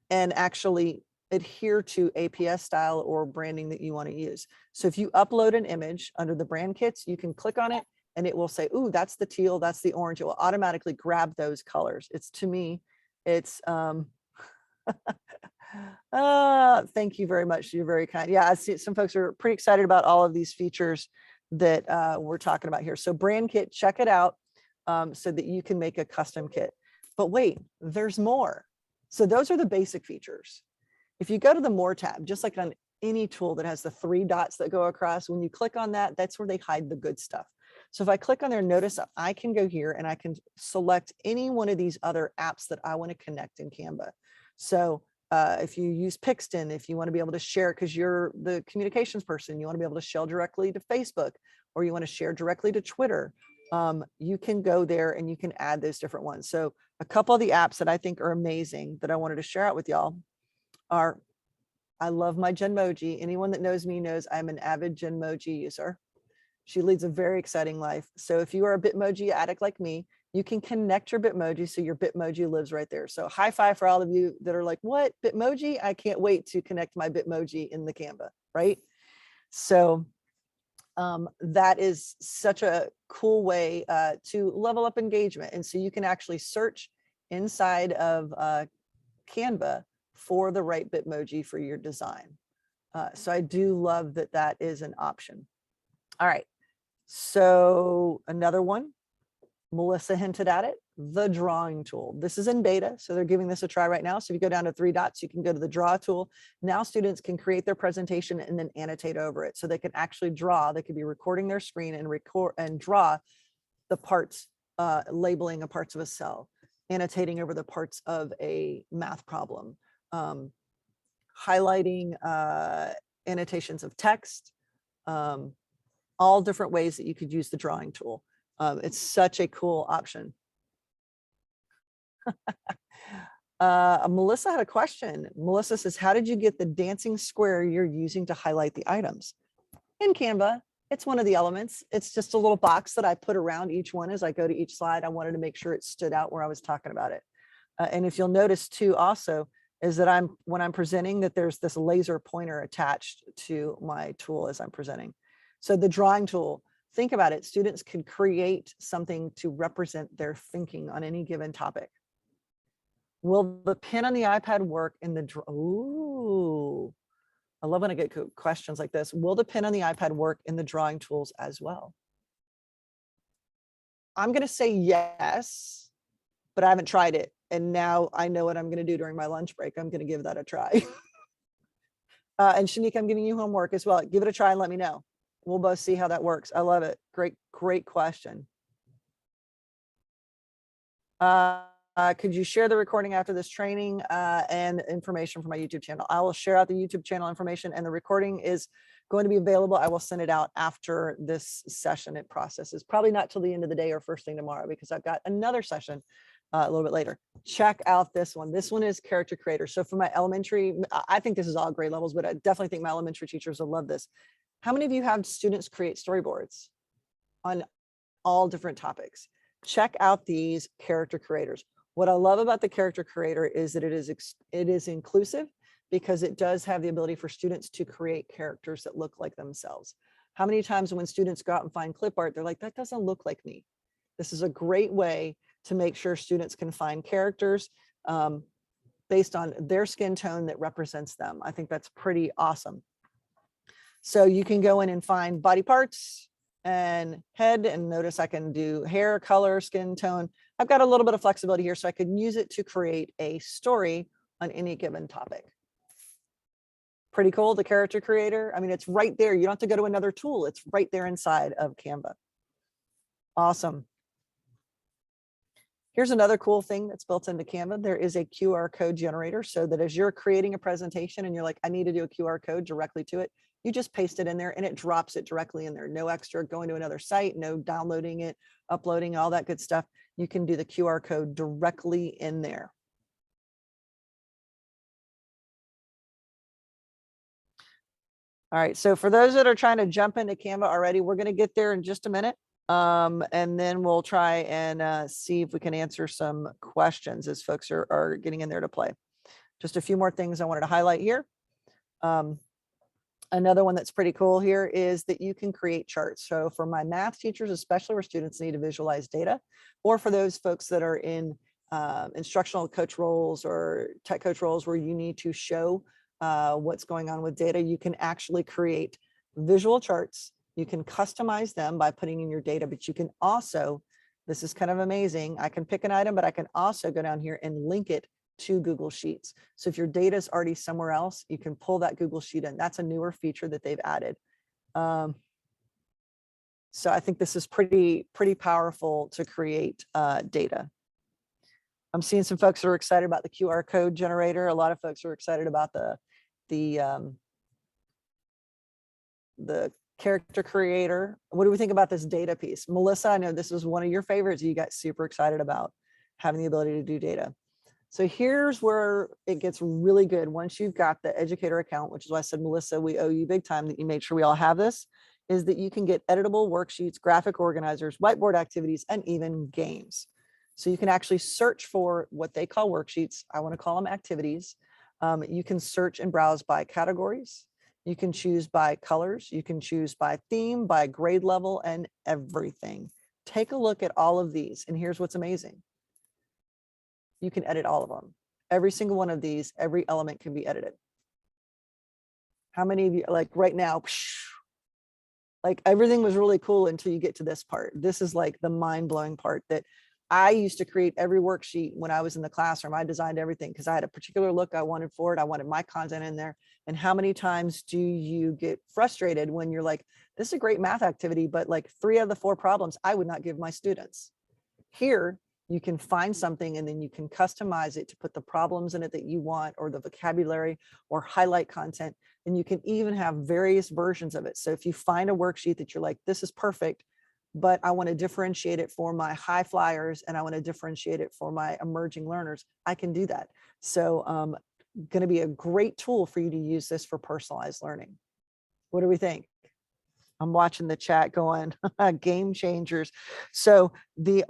actually adhere to APS style or branding that you want to use. So if you upload an image under the brand kits, you can click on it and it will say, ooh, that's the teal, that's the orange. It will automatically grab those colors. It's, to me, it's thank you very much. You're very kind. Yeah, I see some folks are pretty excited about all of these features that we're talking about here. So brand kit, check it out so that you can make a custom kit. But wait, there's more. So those are the basic features. If you go to the More tab, just like on any tool that has the 3 dots that go across, when you click on that, that's where they hide the good stuff. So if I click on there, notice I can go here and I can select any one of these other apps that I want to connect in Canva. So if you use Pixton, if you want to be able to share, because you're the communications person, you want to be able to share directly to Facebook, or you want to share directly to Twitter, you can go there and you can add those different ones. So a couple of the apps that I think are amazing that I wanted to share out with y'all are, I love my Genmoji. Anyone that knows me knows I'm an avid Genmoji user. She leads a very exciting life. So if you are a Bitmoji addict like me, you can connect your Bitmoji so your Bitmoji lives right there. So high five for all of you that are like, what, Bitmoji? I can't wait to connect my Bitmoji in the Canva, right? So that is such a cool way to level up engagement. And so you can actually search inside of Canva for the right Bitmoji for your design. So I do love that that is an option. All right. So another one, Melissa hinted at it, the drawing tool. This is in beta, so they're giving this a try right now. So if you go down to 3 dots, you can go to the draw tool. Now students can create their presentation and then annotate over it. So they can actually draw, they could be recording their screen and record and draw the parts, labeling of parts of a cell, annotating over the parts of a math problem, highlighting annotations of text, all different ways that you could use the drawing tool. It's such a cool option. Melissa had a question. Melissa says, how did you get the dancing square you're using to highlight the items? In Canva, it's one of the elements. It's just a little box that I put around each one as I go to each slide. I wanted to make sure it stood out where I was talking about it. And if you'll notice too also, is that when I'm presenting, that there's this laser pointer attached to my tool as I'm presenting. So the drawing tool, think about it. Students can create something to represent their thinking on any given topic. Will the pen on the iPad work in the, ooh, I love when I get questions like this. Will the pen on the iPad work in the drawing tools as well? I'm going to say yes, but I haven't tried it. And now I know what I'm going to do during my lunch break. I'm going to give that a try. And Shanique, I'm giving you homework as well. Give it a try and let me know. We'll both see how that works. I love it. Great, great question. Could you share the recording after this training and information from my YouTube channel? I will share out the YouTube channel information, and the recording is going to be available. I will send it out after this session. It processes probably not till the end of the day or first thing tomorrow, because I've got another session a little bit later. Check out this one. This one is character creator. So for my elementary, I think this is all grade levels, but I definitely think my elementary teachers will love this. How many of you have students create storyboards on all different topics? Check out these character creators. What I love about the character creator is that it is inclusive. because it does have the ability for students to create characters that look like themselves. How many times when students go out and find clip art, they're like, that doesn't look like me. This is a great way to make sure students can find characters based on their skin tone that represents them. I think that's pretty awesome. So you can go in and find body parts and head, and notice I can do hair, color, skin tone. I've got a little bit of flexibility here, so I can use it to create a story on any given topic. Pretty cool, the character creator. I mean, it's right there. You don't have to go to another tool. It's right there inside of Canva. Awesome. Here's another cool thing that's built into Canva. There is a QR code generator, so that as you're creating a presentation and you're like, I need to do a QR code directly to it, you just paste it in there and it drops it directly in there. No extra going to another site, no downloading it, uploading, all that good stuff. You can do the QR code directly in there. All right, so for those that are trying to jump into Canva already, we're going to get there in just a minute. And then we'll try and see if we can answer some questions as folks are getting in there to play. Just a few more things I wanted to highlight here. Another one that's pretty cool here is that you can create charts. So for my math teachers, especially where students need to visualize data, or for those folks that are in instructional coach roles or tech coach roles where you need to show what's going on with data, you can actually create visual charts. You can customize them by putting in your data, but you can also, this is kind of amazing, I can pick an item, but I can also go down here and link it to Google Sheets. So if your data is already somewhere else, you can pull that Google Sheet in. That's a newer feature that they've added. So I think this is pretty powerful to create data. I'm seeing some folks that are excited about the QR code generator. A lot of folks are excited about the character creator. What do we think about this data piece? Melissa, I know this is one of your favorites. You got super excited about having the ability to do data. So here's where it gets really good. Once you've got the educator account, which is why I said, Melissa, we owe you big time that you made sure we all have this, is that you can get editable worksheets, graphic organizers, whiteboard activities, and even games. So you can actually search for what they call worksheets. I want to call them activities. You can search and browse by categories. You can choose by colors. You can choose by theme, by grade level, and everything. Take a look at all of these. And here's what's amazing. You can edit all of them. Every single one of these, every element can be edited. How many of you, like right now, like everything was really cool until you get to this part. This is like the mind-blowing part that I used to create every worksheet when I was in the classroom. I designed everything because I had a particular look I wanted for it. I wanted my content in there. And how many times do you get frustrated when you're like, this is a great math activity, but like 3 out of the 4 problems I would not give my students. Here, you can find something and then you can customize it to put the problems in it that you want, or the vocabulary, or highlight content. And you can even have various versions of it. So if you find a worksheet that you're like, this is perfect, but I want to differentiate it for my high flyers and I want to differentiate it for my emerging learners, I can do that. So going to be a great tool for you to use this for personalized learning. What do we think? I'm watching the chat going, game changers. So the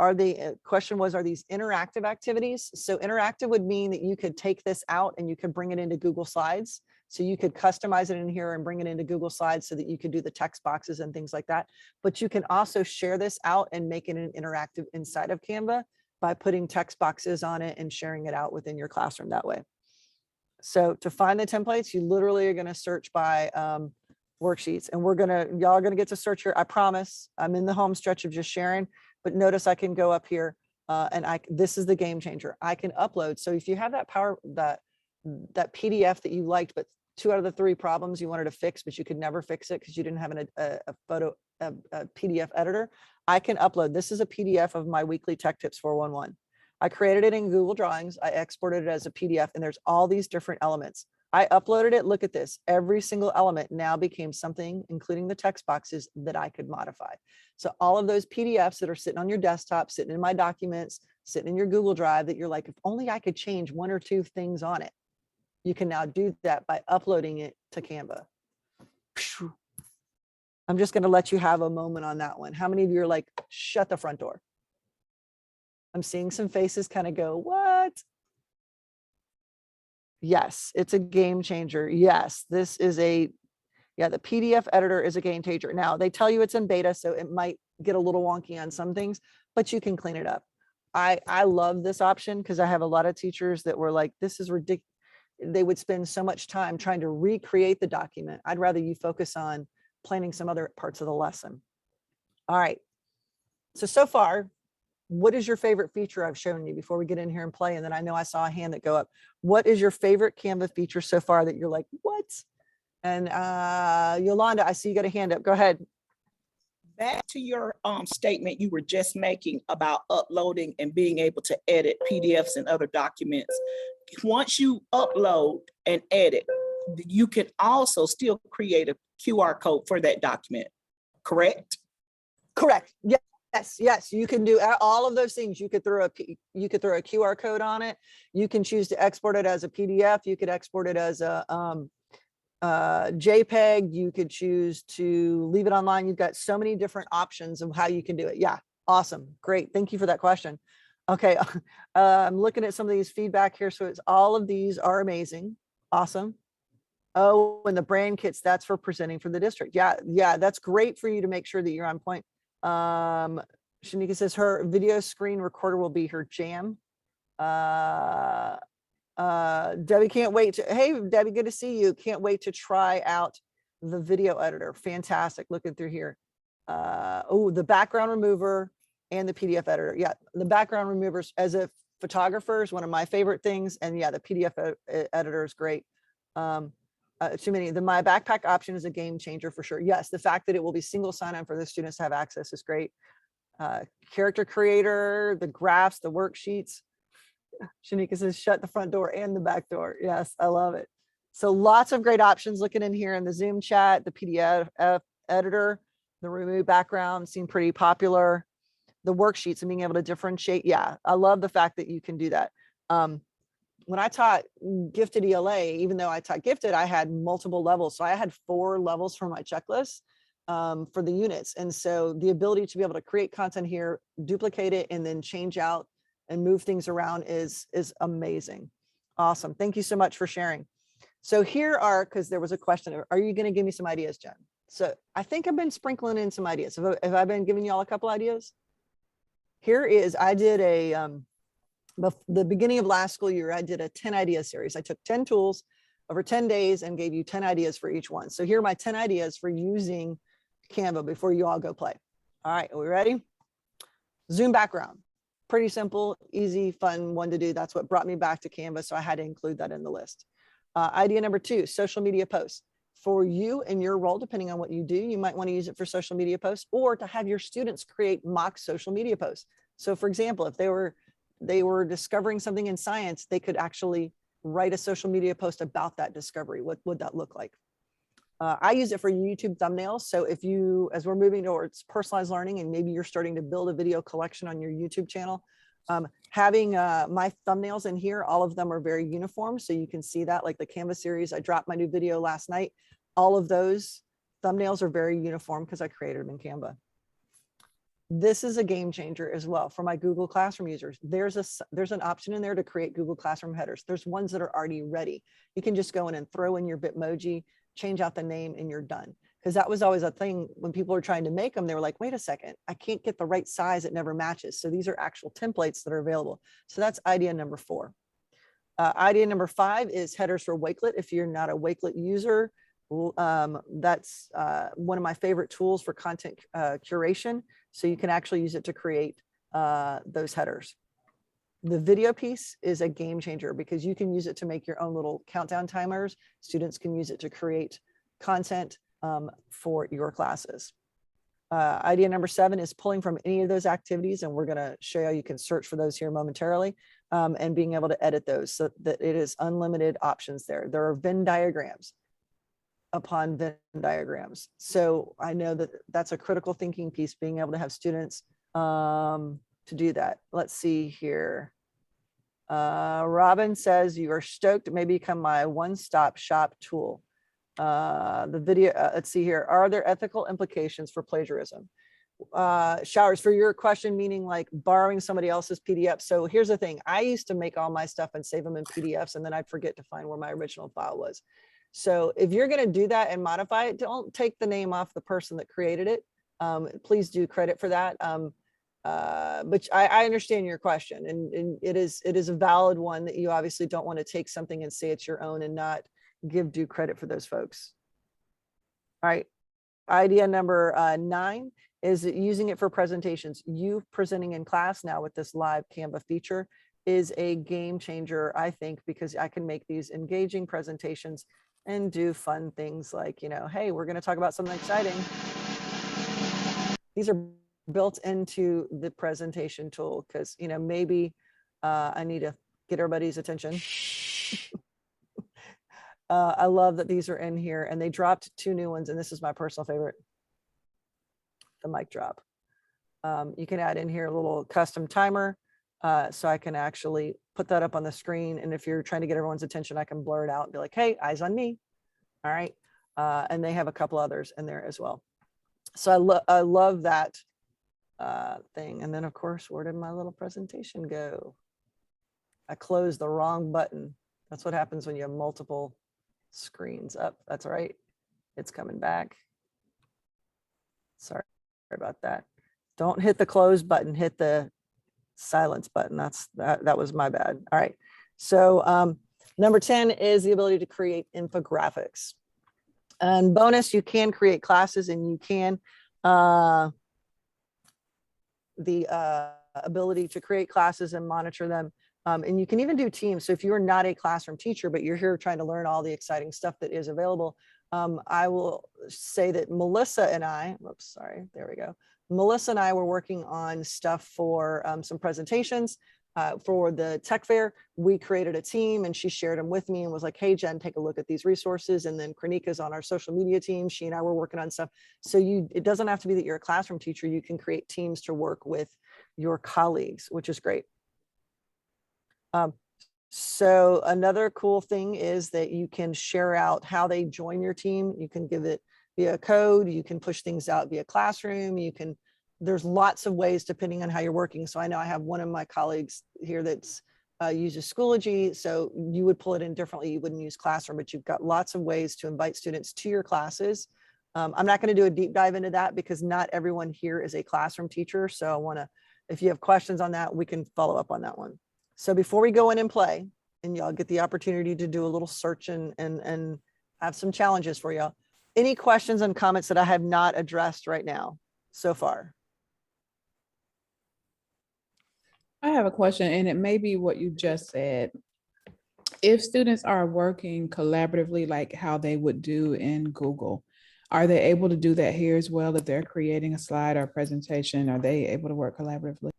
question was, are these interactive activities? So interactive would mean that you could take this out and you could bring it into Google Slides. So you could customize it in here and bring it into Google Slides so that you could do the text boxes and things like that. But you can also share this out and make it an interactive inside of Canva by putting text boxes on it and sharing it out within your classroom that way. So to find the templates, you literally are going to search by worksheets, and y'all are gonna get to search here. I promise. I'm in the home stretch of just sharing, but notice I can go up here and this is the game changer. I can upload. So if you have that that PDF that you liked, but 2 out of the 3 problems you wanted to fix, but you could never fix it because you didn't have a PDF editor, I can upload. This is a PDF of my weekly Tech Tips 411. I created it in Google Drawings. I exported it as a PDF, and there's all these different elements. I uploaded it. Look at this. Every single element now became something, including the text boxes, that I could modify. So all of those PDFs that are sitting on your desktop, sitting in my documents, sitting in your Google Drive, that you're like, if only I could change 1 or 2 things on it. You can now do that by uploading it to Canva. I'm just going to let you have a moment on that one. How many of you are like, shut the front door? I'm seeing some faces kind of go, what? Yes, it's a game changer. Yes, this is yeah, the PDF editor is a game changer. Now they tell you it's in beta, so it might get a little wonky on some things, but you can clean it up. I love this option because I have a lot of teachers that were like, this is ridiculous. They would spend so much time trying to recreate the document. I'd rather you focus on planning some other parts of the lesson. All right. So far, what is your favorite feature I've shown you before we get in here and play? And then I know I saw a hand that go up. What is your favorite Canva feature so far that you're like, what? And Yolanda, I see you got a hand up. Go ahead. Back to your statement you were just making about uploading and being able to edit PDFs and other documents. Once you upload and edit, you can also still create a QR code for that document, correct? Correct. Yes. You can do all of those things. You could throw a QR code on it. You can choose to export it as a PDF. You could export it as a JPEG. You could choose to leave it online. You've got so many different options of how you can do it. Yeah, awesome. Great. Thank you for that question. Okay. I'm looking at some of these feedback here. So it's all of these are amazing. Awesome. Oh, and the brand kits, that's for presenting for the district. Yeah, that's great for you to make sure that you're on point. Shanika says her video screen recorder will be her jam. Debbie can't wait to, hey, Debbie, good to see you. Can't wait to try out the video editor. Fantastic. Looking through here. Oh, the background remover and the PDF editor. Yeah, the background removers as a photographer is one of my favorite things. And yeah, the PDF editor is great. Too many. The My Backpack option is a game changer for sure. Yes, the fact that it will be single sign-on for the students to have access is great. Character creator, the graphs, the worksheets. Shanika says, shut the front door and the back door. Yes, I love it. So lots of great options looking in here in the Zoom chat, the PDF editor, the remove background seem pretty popular. The worksheets and being able to differentiate. Yeah, I love the fact that you can do that. When I taught gifted ELA, even though I taught gifted, I had multiple levels. So I had 4 levels for my checklist for the units. And so the ability to be able to create content here, duplicate it, and then change out and move things around is amazing. Awesome. Thank you so much for sharing. So here are, because there was a question, are you going to give me some ideas, Jen? So I think I've been sprinkling in some ideas. Have I been giving you all a couple ideas? Here is, I did the beginning of last school year, I did a 10 idea series. I took 10 tools over 10 days and gave you 10 ideas for each one. So here are my 10 ideas for using Canva before you all go play. All right, are we ready? Zoom background. Pretty simple, easy, fun one to do. That's what brought me back to Canva. So I had to include that in the list. Idea number 2, social media posts. For you and your role, depending on what you do, you might want to use it for social media posts or to have your students create mock social media posts. So for example, if they were discovering something in science, they could actually write a social media post about that discovery. What would that look like? I use it for YouTube thumbnails. So if you, as we're moving towards personalized learning and maybe you're starting to build a video collection on your YouTube channel, having my thumbnails in here, all of them are very uniform. So you can see that, like the Canva series, I dropped my new video last night. All of those thumbnails are very uniform because I created them in Canva. This is a game changer as well for my Google Classroom users. There's an option in there to create Google Classroom headers. There's ones that are already ready. You can just go in and throw in your Bitmoji, change out the name, and you're done. Because that was always a thing when people were trying to make them. They were like, wait a second, I can't get the right size. It never matches. So these are actual templates that are available. So that's idea number 4. Idea number 5 is headers for Wakelet. If you're not a Wakelet user, that's one of my favorite tools for content curation. So you can actually use it to create those headers. The video piece is a game changer because you can use it to make your own little countdown timers. Students can use it to create content for your classes. Idea number 7 is pulling from any of those activities. And we're going to show you how you can search for those here momentarily and being able to edit those so that it is unlimited options there. There are Venn diagrams upon Venn diagrams. So I know that that's a critical thinking piece, being able to have students to do that. Let's see here. Robin says you are stoked to maybe become my one-stop shop tool. The video, let's see here. Are there ethical implications for plagiarism? Showers, for your question, meaning like borrowing somebody else's PDF. So here's the thing. I used to make all my stuff and save them in PDFs, and then I'd forget to find where my original file was. So if you're going to do that and modify it, don't take the name off the person that created it. Please do credit for that. But I understand your question, and it is a valid one, that you obviously don't want to take something and say it's your own and not give due credit for those folks. All right. Idea number 9 is that using it for presentations. You presenting in class now with this live Canva feature is a game changer, I think, because I can make these engaging presentations and do fun things like, you know, hey, we're going to talk about something exciting. These are built into the presentation tool because, you know, maybe I need to get everybody's attention. I love that these are in here, and they dropped 2 new ones, and this is my personal favorite, the mic drop. You can add in here a little custom timer, so I can actually put that up on the screen, and if you're trying to get everyone's attention, I can blur it out and be like, hey, eyes on me. All right. And they have a couple others in there as well. So I love that thing. And then, of course, where did my little presentation go? I closed the wrong button. That's what happens when you have multiple screens up. That's right. It's coming back. Sorry about that. Don't hit the close button, hit the silence button. That was my bad. All right. So number 10 is the ability to create infographics. And bonus, you can create classes, and you can the ability to create classes and monitor them. And you can even do teams. So if you're not a classroom teacher, but you're here trying to learn all the exciting stuff that is available, I will say that Melissa and I, whoops, sorry, there we go. Melissa and I were working on stuff for some presentations for the tech fair. We created a team, and she shared them with me and was like, hey, Jen, take a look at these resources. And then Kranika's on our social media team. She and I were working on stuff. So it doesn't have to be that you're a classroom teacher. You can create teams to work with your colleagues, which is great. So another cool thing is that you can share out how they join your team. You can give it via code. You can push things out via classroom. There's lots of ways depending on how you're working. So I know I have one of my colleagues here that's uses Schoology. So you would pull it in differently. You wouldn't use Classroom, but you've got lots of ways to invite students to your classes. I'm not going to do a deep dive into that because not everyone here is a classroom teacher. So if you have questions on that, we can follow up on that one. So before we go in and play, and y'all get the opportunity to do a little search and have some challenges for y'all. Any questions and comments that I have not addressed right now so far? I have a question, and it may be what you just said. If students are working collaboratively, like how they would do in Google, are they able to do that here as well? If they're creating a slide or a presentation, are they able to work collaboratively?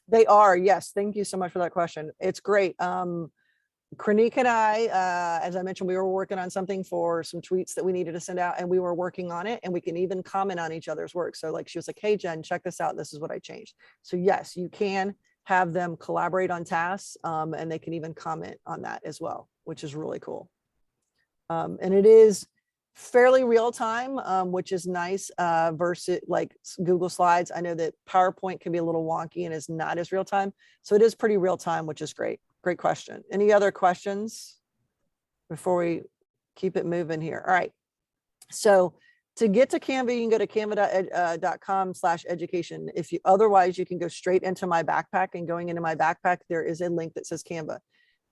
They are, yes. Thank you so much for that question. It's great. Kranika and I, as I mentioned, we were working on something for some tweets that we needed to send out, and we were working on it, and we can even comment on each other's work. So like she was like, hey, Jen, check this out. This is what I changed. So yes, you can have them collaborate on tasks, and they can even comment on that as well, which is really cool. And it is fairly real time, which is nice versus like Google Slides. I know that PowerPoint can be a little wonky and is not as real time. So it is pretty real time, which is great. Great question. Any other questions before we keep it moving here? All right. So to get to Canva, you can go to canva.com/education. Otherwise, you can go straight into my backpack, and going into my backpack, there is a link that says Canva.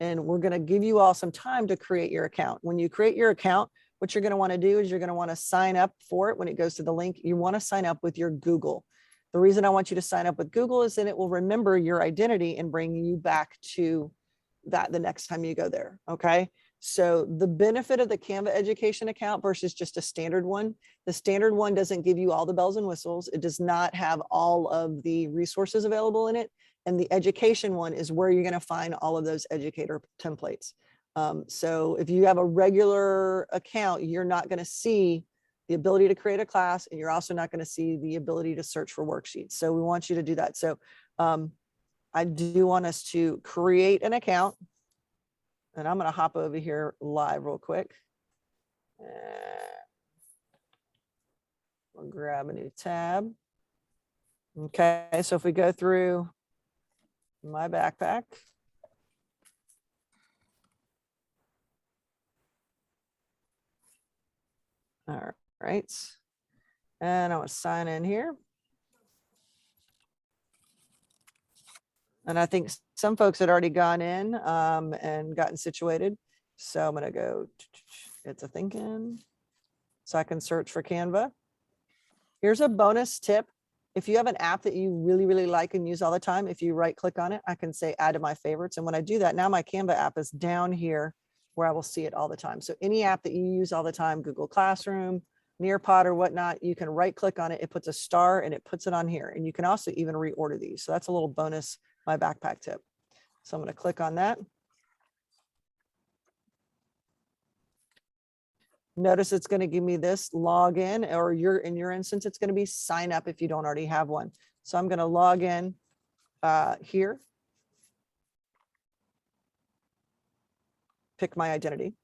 And we're going to give you all some time to create your account. When you create your account, what you're going to want to do is you're going to want to sign up for it. When it goes to the link, you want to sign up with your Google. The reason I want you to sign up with Google is then it will remember your identity and bring you back to that the next time you go there. Okay. So the benefit of the Canva education account versus just a standard one, the standard one doesn't give you all the bells and whistles. It does not have all of the resources available in it. And the education one is where you're going to find all of those educator templates. So if you have a regular account, you're not going to see the ability to create a class, and you're also not going to see the ability to search for worksheets. So we want you to do that. So I do want us to create an account, and I'm going to hop over here live real quick. Let We'll grab a new tab. Okay, so if we go through my backpack. All right. And I want to sign in here. And I think some folks had already gone in and gotten situated. So I'm going to go, it's a thinking. So I can search for Canva. Here's a bonus tip. If you have an app that you really, really like and use all the time, if you right click on it, I can say add to my favorites. And when I do that, now my Canva app is down here where I will see it all the time. So any app that you use all the time, Google Classroom, Nearpod or whatnot, you can right click on it. It puts a star and it puts it on here. And you can also even reorder these. So that's a little bonus, my backpack tip. So I'm going to click on that. Notice it's going to give me this login, or in your instance, it's going to be sign up if you don't already have one. So I'm going to log in here. Pick my identity.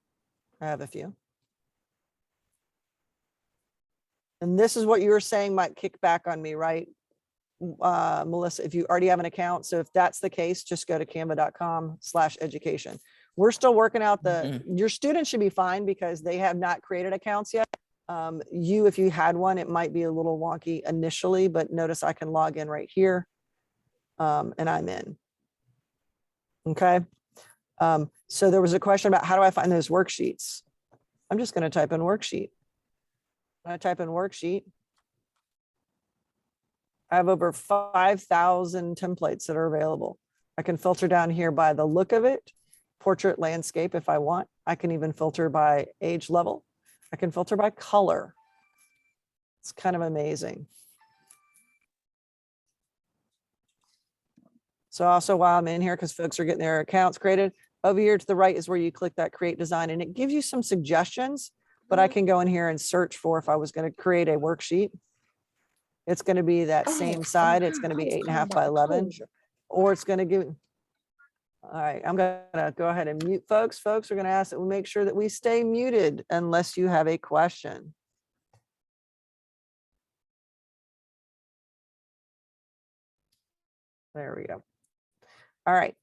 I have a few. And this is what you were saying might kick back on me, right? Melissa, if you already have an account. So if that's the case, just go to canva.com/education. We're still working out your students should be fine because they have not created accounts yet. If you had one, it might be a little wonky initially, but notice I can log in right here and I'm in. Okay. So there was a question about how do I find those worksheets? I'm just going to type in worksheet. When I type in worksheet, I have over 5,000 templates that are available. I can filter down here by the look of it, portrait, landscape if I want. I can even filter by age level. I can filter by color. It's kind of amazing. So also while I'm in here, because folks are getting their accounts created, over here to the right is where you click that create design and it gives you some suggestions, but I can go in here and search for if I was going to create a worksheet. It's going to be that same side. It's going to be 8.5 by 11, or it's going to give. All right, I'm going to go ahead and mute folks. Folks are going to ask that we make sure that we stay muted unless you have a question. There we go. All right.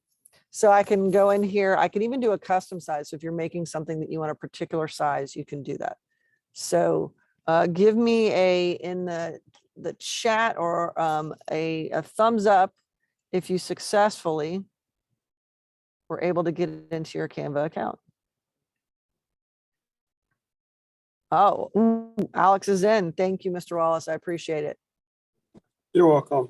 So I can go in here. I can even do a custom size. So if you're making something that you want a particular size, you can do that. So give me in the chat or a thumbs up if you successfully were able to get into your Canva account. Oh, Alex is in. Thank you, Mr. Wallace. I appreciate it. You're welcome.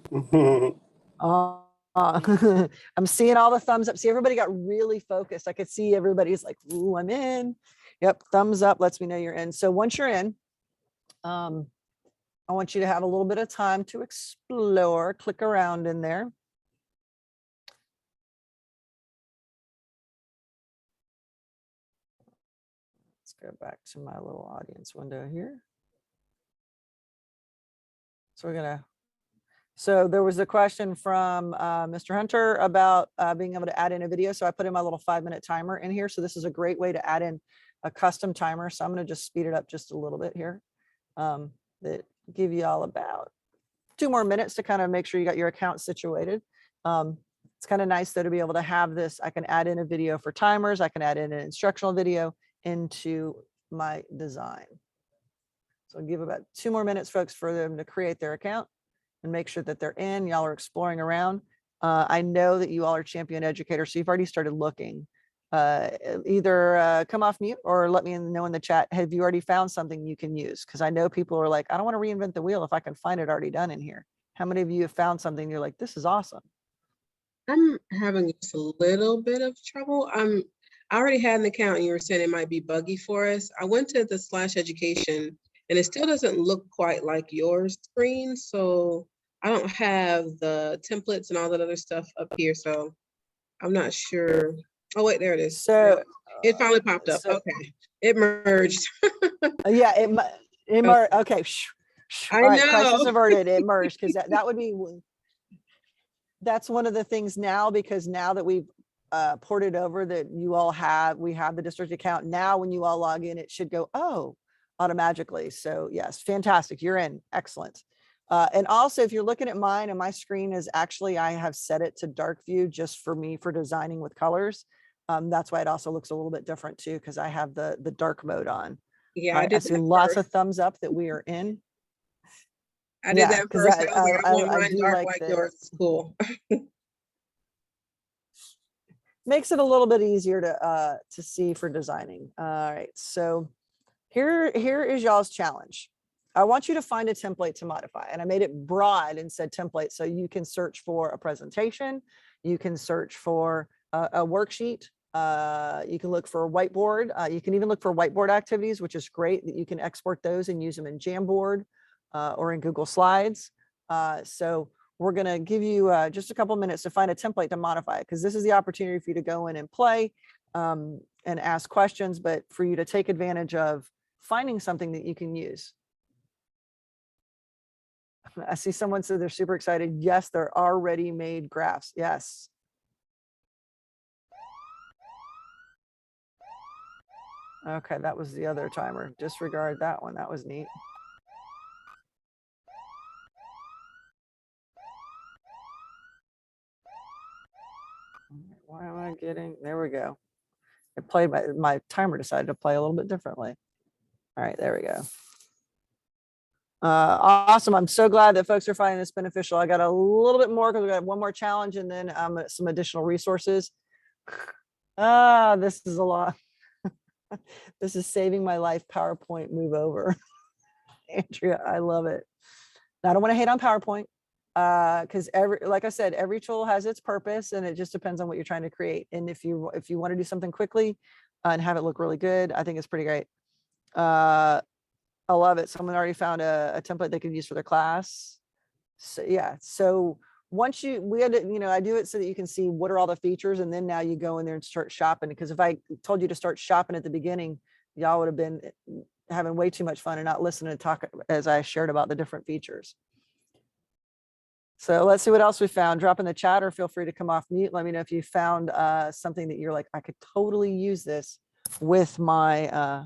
I'm seeing all the thumbs up. See, everybody got really focused. I could see everybody's like, ooh, I'm in. Yep, thumbs up lets me know you're in. So once you're in, I want you to have a little bit of time to explore, click around in there. Let's go back to my little audience window here. So there was a question from Mr. Hunter about being able to add in a video. So I put in my little 5-minute timer in here. So this is a great way to add in a custom timer. So I'm going to just speed it up just a little bit here. That give you all about 2 more minutes to kind of make sure you got your account situated. It's kind of nice though to be able to have this. I can add in a video for timers. I can add in an instructional video into my design. So I'll give about 2 more minutes, folks, for them to create their account and make sure that they're in. Y'all are exploring around. I know that you all are champion educators, so you've already started looking. Either come off mute or let me know in the chat. Have you already found something you can use? Because I know people are like, I don't want to reinvent the wheel if I can find it already done in here. How many of you have found something you're like, this is awesome? I'm having just a little bit of trouble. I already had an account and you were saying it might be buggy for us. I went to the /education and it still doesn't look quite like your screen. So I don't have the templates and all that other stuff up here. So I'm not sure. Oh, wait, there it is. So it finally popped up. Okay. It merged. Yeah, it merged. Okay. I All right, know. crisis averted. It merged because that would be, that's one of the things now, because now that we've ported over that you all have, we have the district account. Now, when you all log in, it should go, oh, automatically. So yes, fantastic. You're in. Excellent. And also, if you're looking at mine, and my screen is actually, I have set it to dark view just for me for designing with colors. That's why it also looks a little bit different too, because I have the dark mode on. Yeah, All I right, I did see that lots of first. thumbs up that we are in. I did Yeah, that because first. I was like, I want I mine do dark like like the, yours. It's cool. makes it a little bit easier to see for designing. All right, so here is y'all's challenge. I want you to find a template to modify, and I made it broad and said template, so you can search for a presentation, you can search for a worksheet, you can look for a whiteboard, you can even look for whiteboard activities, which is great that you can export those and use them in Jamboard or in Google Slides. So we're going to give you just a couple minutes to find a template to modify it, because this is the opportunity for you to go in and play and ask questions, but for you to take advantage of finding something that you can use. I see someone said they're super excited. Yes, there are ready-made graphs. Yes. Okay, that was the other timer. Disregard that one. That was neat. Why am I getting, there we go. It played, my timer decided to play a little bit differently. All right, there we go. Awesome. I'm so glad that folks are finding this beneficial. I got a little bit more because we got one more challenge and then some additional resources. This is a lot. This is saving my life. PowerPoint, move over. Andrea, I love it. Now, I don't want to hate on PowerPoint because like I said, every tool has its purpose, and it just depends on what you're trying to create. And if you want to do something quickly and have it look really good, I think it's pretty great. I love it. Someone already found a template they could use for their class. So yeah. So once we had to, I do it so that you can see what are all the features, and then now you go in there and start shopping. Because if I told you to start shopping at the beginning, y'all would have been having way too much fun and not listening to talk as I shared about the different features. So let's see what else we found. Drop in the chat or feel free to come off mute. Let me know if you found something that you're like, I could totally use this with my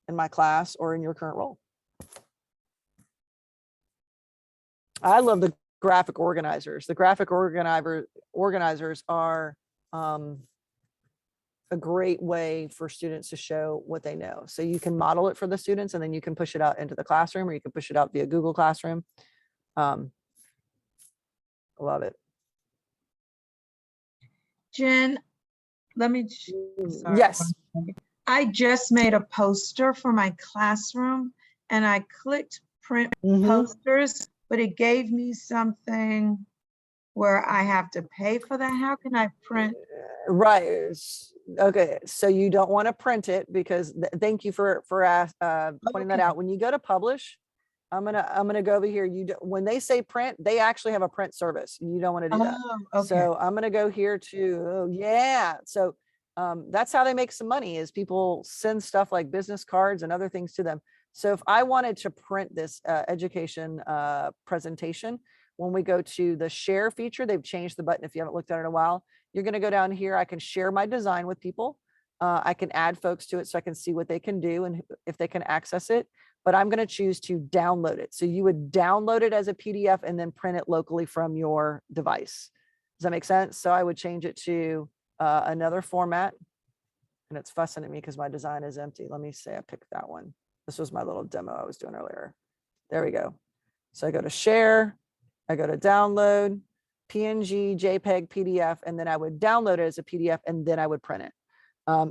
in my class or in your current role. I love the graphic organizers. The graphic organizers are a great way for students to show what they know. So you can model it for the students, and then you can push it out into the classroom, or you can push it out via Google Classroom. I love it. Jen, let me, sorry. Yes. I just made a poster for my classroom and I clicked print posters, but it gave me something where I have to pay for that. How can I print? Right. Okay. So you don't want to print it because thank you for pointing that out. When you go to publish, I'm gonna go over here. When they say print, they actually have a print service. You don't want to do that. Okay. So I'm gonna go here to yeah. So that's how they make some money, is people send stuff like business cards and other things to them. So if I wanted to print this education presentation, when we go to the share feature, they've changed the button. If you haven't looked at it in a while, you're going to go down here. I can share my design with people. I can add folks to it so I can see what they can do and if they can access it. But I'm going to choose to download it. So you would download it as a PDF and then print it locally from your device. Does that make sense? So I would change it to another format. And it's fussing at me because my design is empty. Let me say I picked that one. This was my little demo I was doing earlier. There we go. So I go to share. I go to download, PNG, JPEG, PDF, and then I would download it as a PDF and then I would print it.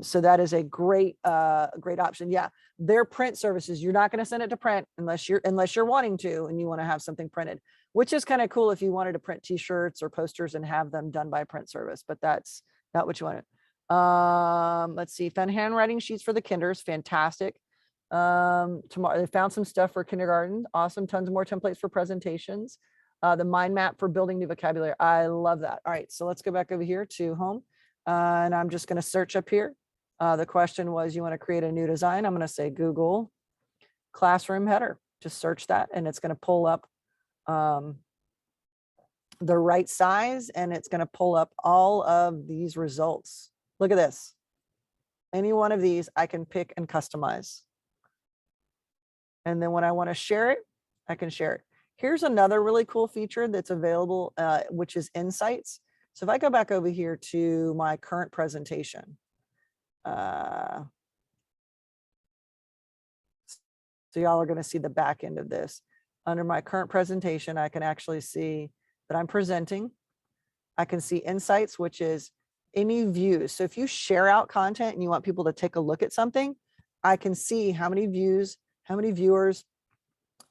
So that is a great option. Yeah, their print services, you're not going to send it to print unless you're wanting to and you want to have something printed, which is kind of cool if you wanted to print t-shirts or posters and have them done by a print service, but that's not what you wanted. Let's see, found handwriting sheets for the kinders, fantastic. Tomorrow they found some stuff for kindergarten, awesome, tons more templates for presentations. The mind map for building new vocabulary. I love that. All right, so let's go back over here to home. And I'm just going to search up here. The question was, you want to create a new design? I'm going to say Google Classroom header. Just search that and it's going to pull up the right size and it's going to pull up all of these results. Look at this. Any one of these I can pick and customize. And then when I want to share it, I can share it. Here's another really cool feature that's available, which is insights. So if I go back over here to my current presentation, so y'all are going to see the back end of this. Under my current presentation, I can actually see that I'm presenting. I can see insights, which is any views. So if you share out content and you want people to take a look at something, I can see how many views, how many viewers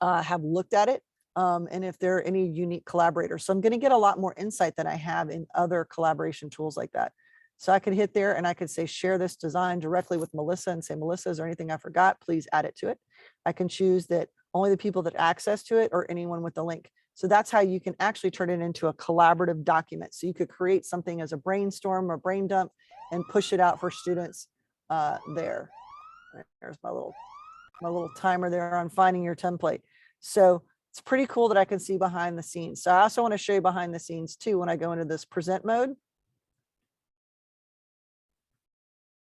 have looked at it, and if there are any unique collaborators. So I'm going to get a lot more insight than I have in other collaboration tools like that. So I could hit there and I could say, share this design directly with Melissa and say, Melissa, is there anything I forgot? Please add it to it. I can choose that only the people that access to it or anyone with the link. So that's how you can actually turn it into a collaborative document. So you could create something as a brainstorm or brain dump and push it out for students there. There's my little timer there on finding your template. So it's pretty cool that I can see behind the scenes. So I also want to show you behind the scenes too. When I go into this present mode,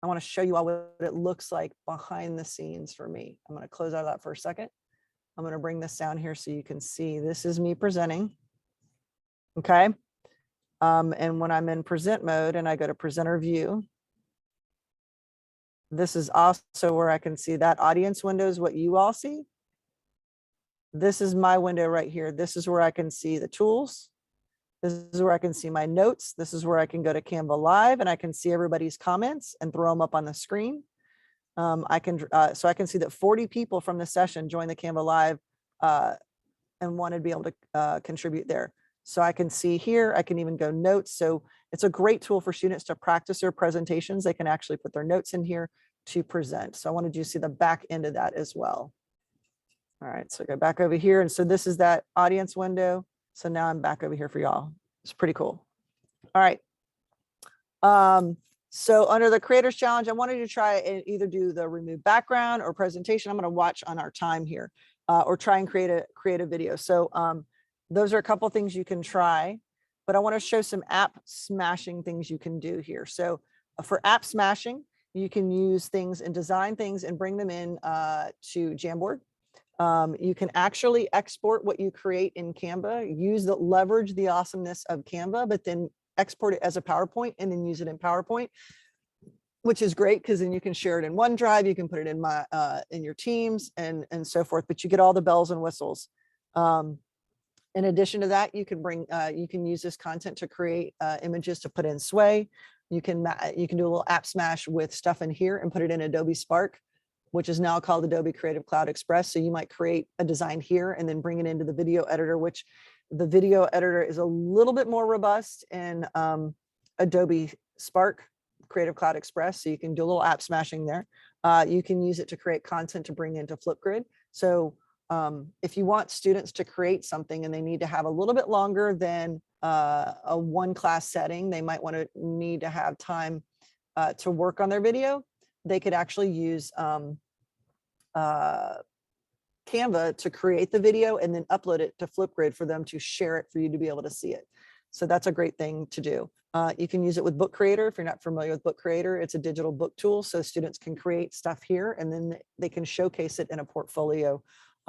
I want to show you all what it looks like behind the scenes for me. I'm going to close out of that for a second. I'm going to bring this down here so you can see this is me presenting. Okay. And when I'm in present mode and I go to presenter view, this is also where I can see that audience window is what you all see. This is my window right here. This is where I can see the tools. This is where I can see my notes. This is where I can go to Canva Live and I can see everybody's comments and throw them up on the screen. So I can see that 40 people from the session joined the Canva Live and wanted to be able to contribute there. So I can see here, I can even go notes. So it's a great tool for students to practice their presentations. They can actually put their notes in here to present. So I wanted you to see the back end of that as well. All right, so go back over here. And so this is that audience window. So now I'm back over here for y'all. It's pretty cool. All right. So under the Creators Challenge, I wanted to try and either do the remove background or presentation. I'm going to watch on our time here or try and create a video. So those are a couple things you can try, but I want to show some app smashing things you can do here. So for app smashing, you can use things and design things and bring them in to Jamboard. You can actually export what you create in Canva, leverage the awesomeness of Canva, but then export it as a PowerPoint and then use it in PowerPoint, which is great because then you can share it in OneDrive, you can put it in in your Teams and so forth, but you get all the bells and whistles. In addition to that, you can use this content to create images to put in Sway. You can do a little app smash with stuff in here and put it in Adobe Spark, which is now called Adobe Creative Cloud Express. So you might create a design here and then bring it into the video editor, which the video editor is a little bit more robust in Adobe Spark Creative Cloud Express. So you can do a little app smashing there. You can use it to create content to bring into Flipgrid. So if you want students to create something and they need to have a little bit longer than a one class setting, they might need to have time to work on their video. They could actually use Canva to create the video and then upload it to Flipgrid for them to share it for you to be able to see it. So that's a great thing to do. You can use it with Book Creator. If you're not familiar with Book Creator, it's a digital book tool. So students can create stuff here and then they can showcase it in a portfolio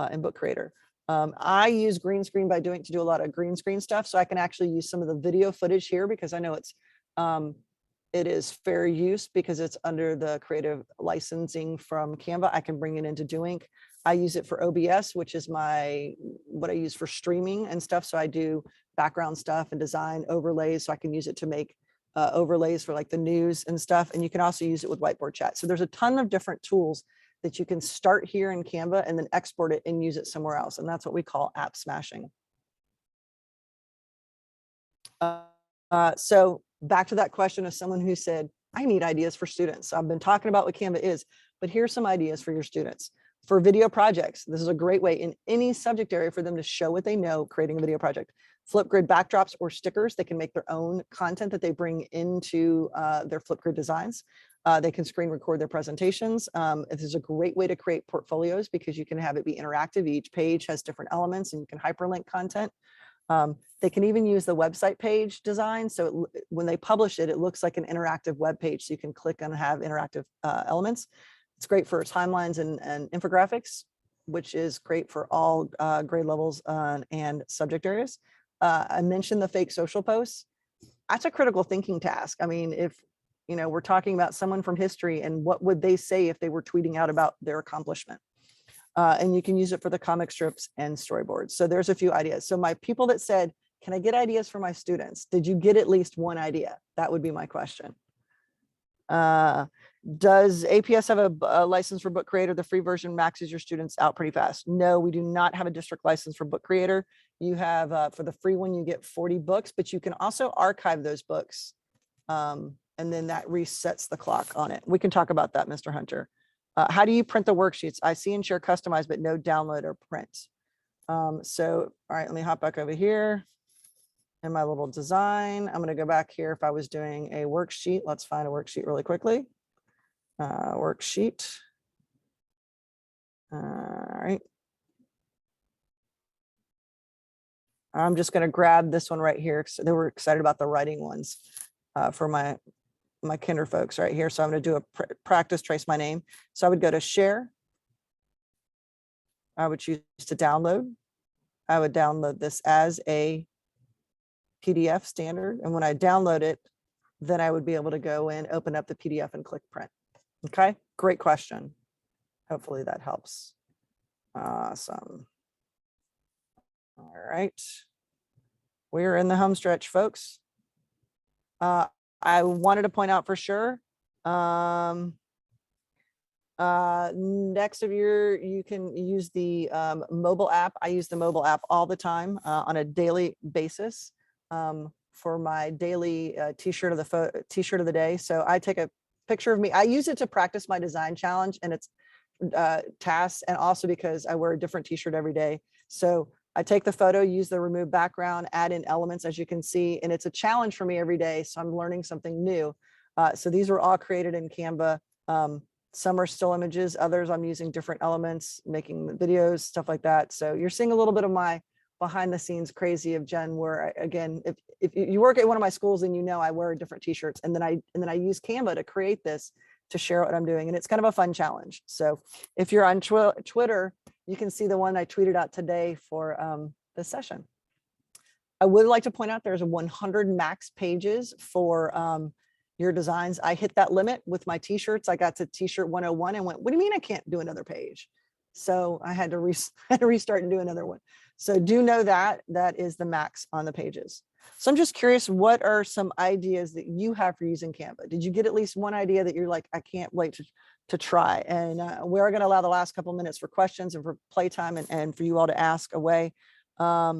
in Book Creator. I use green screen to do a lot of green screen stuff. So I can actually use some of the video footage here because I know it is fair use because it's under the creative licensing from Canva. I can bring it into Doink. I use it for OBS, which is what I use for streaming and stuff. So I do background stuff and design overlays. So I can use it to make overlays for like the news and stuff. And you can also use it with whiteboard chat. So there's a ton of different tools that you can start here in Canva and then export it and use it somewhere else. And that's what we call app smashing. So back to that question of someone who said, I need ideas for students. So I've been talking about what Canva is, but here's some ideas for your students. For video projects, this is a great way in any subject area for them to show what they know, creating a video project. Flipgrid backdrops or stickers, they can make their own content that they bring into their Flipgrid designs. They can screen record their presentations. This is a great way to create portfolios because you can have it be interactive. Each page has different elements and you can hyperlink content. They can even use the website page design. So when they publish it, it looks like an interactive web page. So you can click and have interactive elements. It's great for timelines and infographics. which is great for all grade levels and subject areas. I mentioned the fake social posts. That's a critical thinking task. I mean, if, you know, we're talking about someone from history and what would they say if they were tweeting out about their accomplishment? And you can use it for the comic strips and storyboards. So there's a few ideas. So my people that said, can I get ideas for my students? Did you get at least one idea? That would be my question. Does APS have a license for Book Creator? The free version maxes your students out pretty fast. No, we do not have a district license for Book Creator. You have, for the free one, you get 40 books, but you can also archive those books. And then that resets the clock on it. We can talk about that, Mr. Hunter. How do you print the worksheets? I see and share customize, but no download or print. So, all right, let me hop back over here in my little design. I'm going to go back here. If I was doing a worksheet, let's find a worksheet really quickly. Worksheet. All right. I'm just going to grab this one right here. So they were excited about the writing ones for my kinder folks right here. So I'm going to do a practice trace my name. So I would go to share. I would choose to download. I would download this as a PDF standard. And when I download it, then I would be able to go in, open up the PDF and click print. Okay, great question. Hopefully that helps. Awesome. All right. We're in the home stretch, folks. I wanted to point out for sure, next of year, you can use the mobile app. I use the mobile app all the time on a daily basis for my daily t-shirt of the day. So I take a picture of me. I use it to practice my design challenge and its tasks, and also because I wear a different t-shirt every day. So I take the photo, use the remove background, add in elements, as you can see, and it's a challenge for me every day. So I'm learning something new. So these were all created in Canva. Some are still images, others I'm using different elements, making the videos, stuff like that. So you're seeing a little bit of my behind the scenes crazy of Jen, where again, if you work at one of my schools and you know I wear different t-shirts, and then I use Canva to create this, to share what I'm doing. And it's kind of a fun challenge. So if you're on Twitter, you can see the one I tweeted out today for this session. I would like to point out there's 100 max pages for your designs. I hit that limit with my t-shirts. I got to t-shirt 101 and went, what do you mean I can't do another page? So I had to restart and do another one. So do know that that is the max on the pages. So I'm just curious, what are some ideas that you have for using Canva? Did you get at least one idea that you're like, I can't wait to try? And we're going to allow the last couple minutes for questions and for playtime and for you all to ask away. I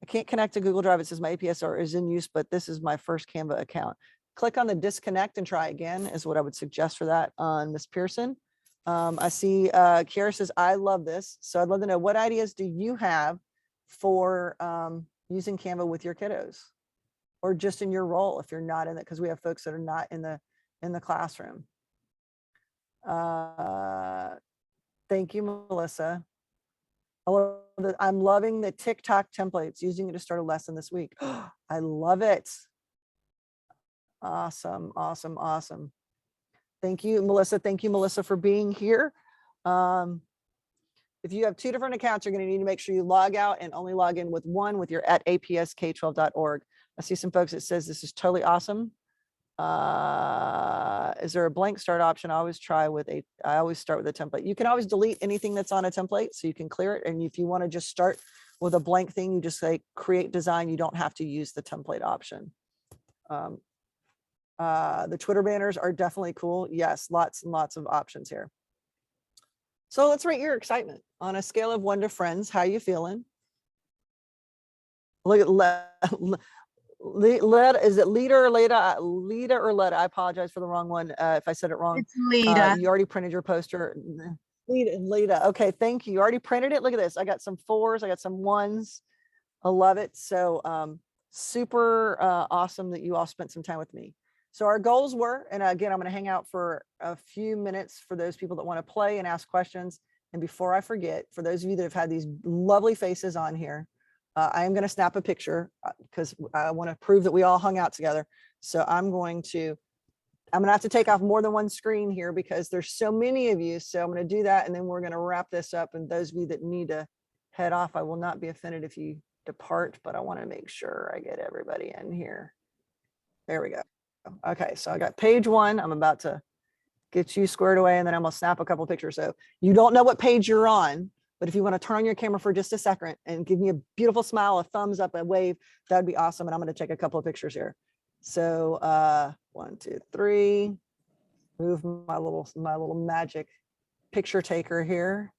can't connect to Google Drive. It says my APS is in use, but this is my first Canva account. Click on the disconnect and try again is what I would suggest for that on Miss Pearson. I see Kiara says, I love this. So I'd love to know, what ideas do you have for using Canva with your kiddos, or just in your role if you're not in it, because we have folks that are not in the classroom. Thank you, Melissa. I'm loving the TikTok templates, using it to start a lesson this week. I love it. Awesome, awesome, awesome. Thank you, Melissa. Thank you, Melissa, for being here. If you have two different accounts, you're going to need to make sure you log out and only log in with one with your @apsk12.org. I see some folks that says this is totally awesome. Is there a blank start option? I always start with a template. You can always delete anything that's on a template, so you can clear it. And if you want to just start with a blank thing, you just say create design. You don't have to use the template option. The Twitter banners are definitely cool. Yes, lots and lots of options here. So let's rate your excitement on a scale of 1 to friends. How you feeling? Look at Led. Is it Leda or Leda? Leda or Leda? I apologize for the wrong one if I said it wrong. It's Leda. You already printed your poster. Leda. Okay, thank you. You already printed it. Look at this. I got some 4s. I got some 1s. I love it. So super awesome that you all spent some time with me. So our goals were, and again, I'm going to hang out for a few minutes for those people that want to play and ask questions. And before I forget, for those of you that have had these lovely faces on here, I am going to snap a picture because I want to prove that we all hung out together. So I'm going to I'm gonna have to take off more than one screen here because there's so many of you. So I'm gonna do that and then we're gonna wrap this up. And those of you that need to head off, I will not be offended if you depart, but I want to make sure I get everybody in here. There we go. Okay, so I got page 1. I'm about to get you squared away and then I'm gonna snap a couple pictures. So you don't know what page you're on, but if you want to turn on your camera for just a second and give me a beautiful smile, a thumbs up, a wave, that'd be awesome. And I'm going to take a couple of pictures here. So 1, 2, 3, move my little magic picture taker here.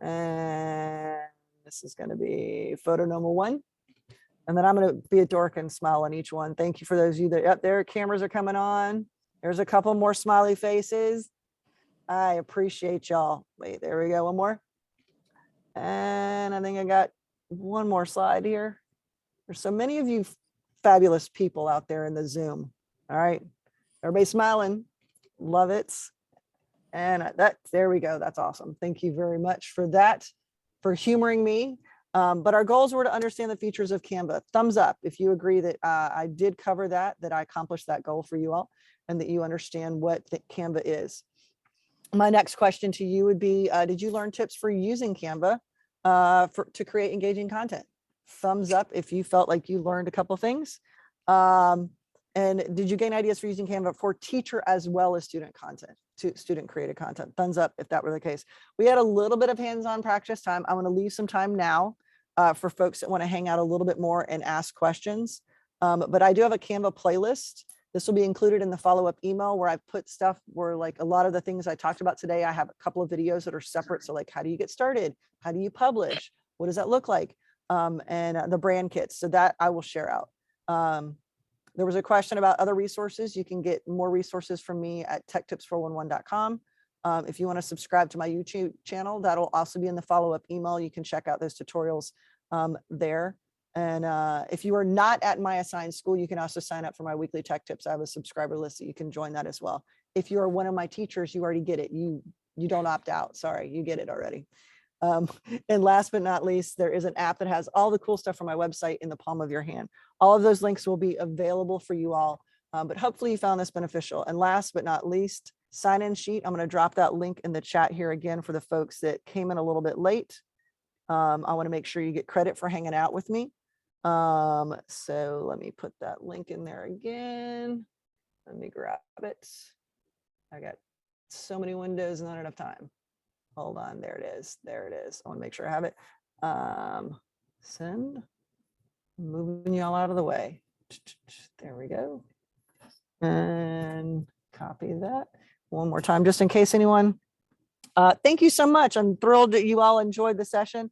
And this is going to be photo number 1. And then I'm going to be a dork and smile on each one. Thank you for those of you that up there, cameras are coming on. There's a couple more smiley faces. I appreciate y'all. Wait, there we go. One more. And I think I got one more slide here. There's so many of you fabulous people out there in the Zoom. All right. Everybody smiling. Love it. And there we go. That's awesome. Thank you very much for that, for humoring me. But our goals were to understand the features of Canva. Thumbs up if you agree that I did cover that I accomplished that goal for you all and that you understand what Canva is. My next question to you would be, did you learn tips for using Canva to create engaging content? Thumbs up if you felt like you learned a couple of things. And did you gain ideas for using Canva for teacher as well as student content, student created content? Thumbs up if that were the case. We had a little bit of hands-on practice time. I want to leave some time now for folks that want to hang out a little bit more and ask questions. But I do have a Canva playlist. This will be included in the follow-up email where I put stuff where like a lot of the things I talked about today, I have a couple of videos that are separate. So like, how do you get started? How do you publish? What does that look like? And the brand kits. So that I will share out. There was a question about other resources. You can get more resources from me at techtips411.com. If you want to subscribe to my YouTube channel, that'll also be in the follow-up email. You can check out those tutorials there. And if you are not at my assigned school, you can also sign up for my weekly tech tips. I have a subscriber list that you can join that as well. If you are one of my teachers, you already get it. You don't opt out. Sorry, you get it already. And last but not least, there is an app that has all the cool stuff from my website in the palm of your hand. All of those links will be available for you all, but hopefully you found this beneficial. And last but not least, sign-in sheet. I'm going to drop that link in the chat here again for the folks that came in a little bit late. I want to make sure you get credit for hanging out with me. So let me put that link in there again. Let me grab it. I got so many windows and not enough time. Hold on, there it is. There it is. I want to make sure I have it. Send, moving you all out of the way. There we go. And copy that one more time, just in case anyone. Thank you so much. I'm thrilled that you all enjoyed the session.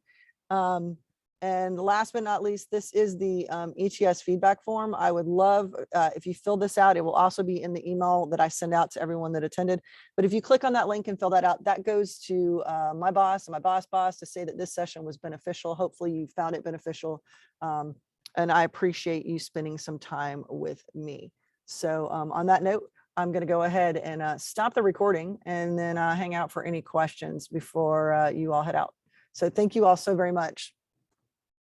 And last but not least, this is the ETS feedback form. I would love if you fill this out. It will also be in the email that I send out to everyone that attended. But if you click on that link and fill that out, that goes to my boss and my boss to say that this session was beneficial. Hopefully you found it beneficial. And I appreciate you spending some time with me. So on that note, I'm going to go ahead and stop the recording and then hang out for any questions before you all head out. So thank you all so very much.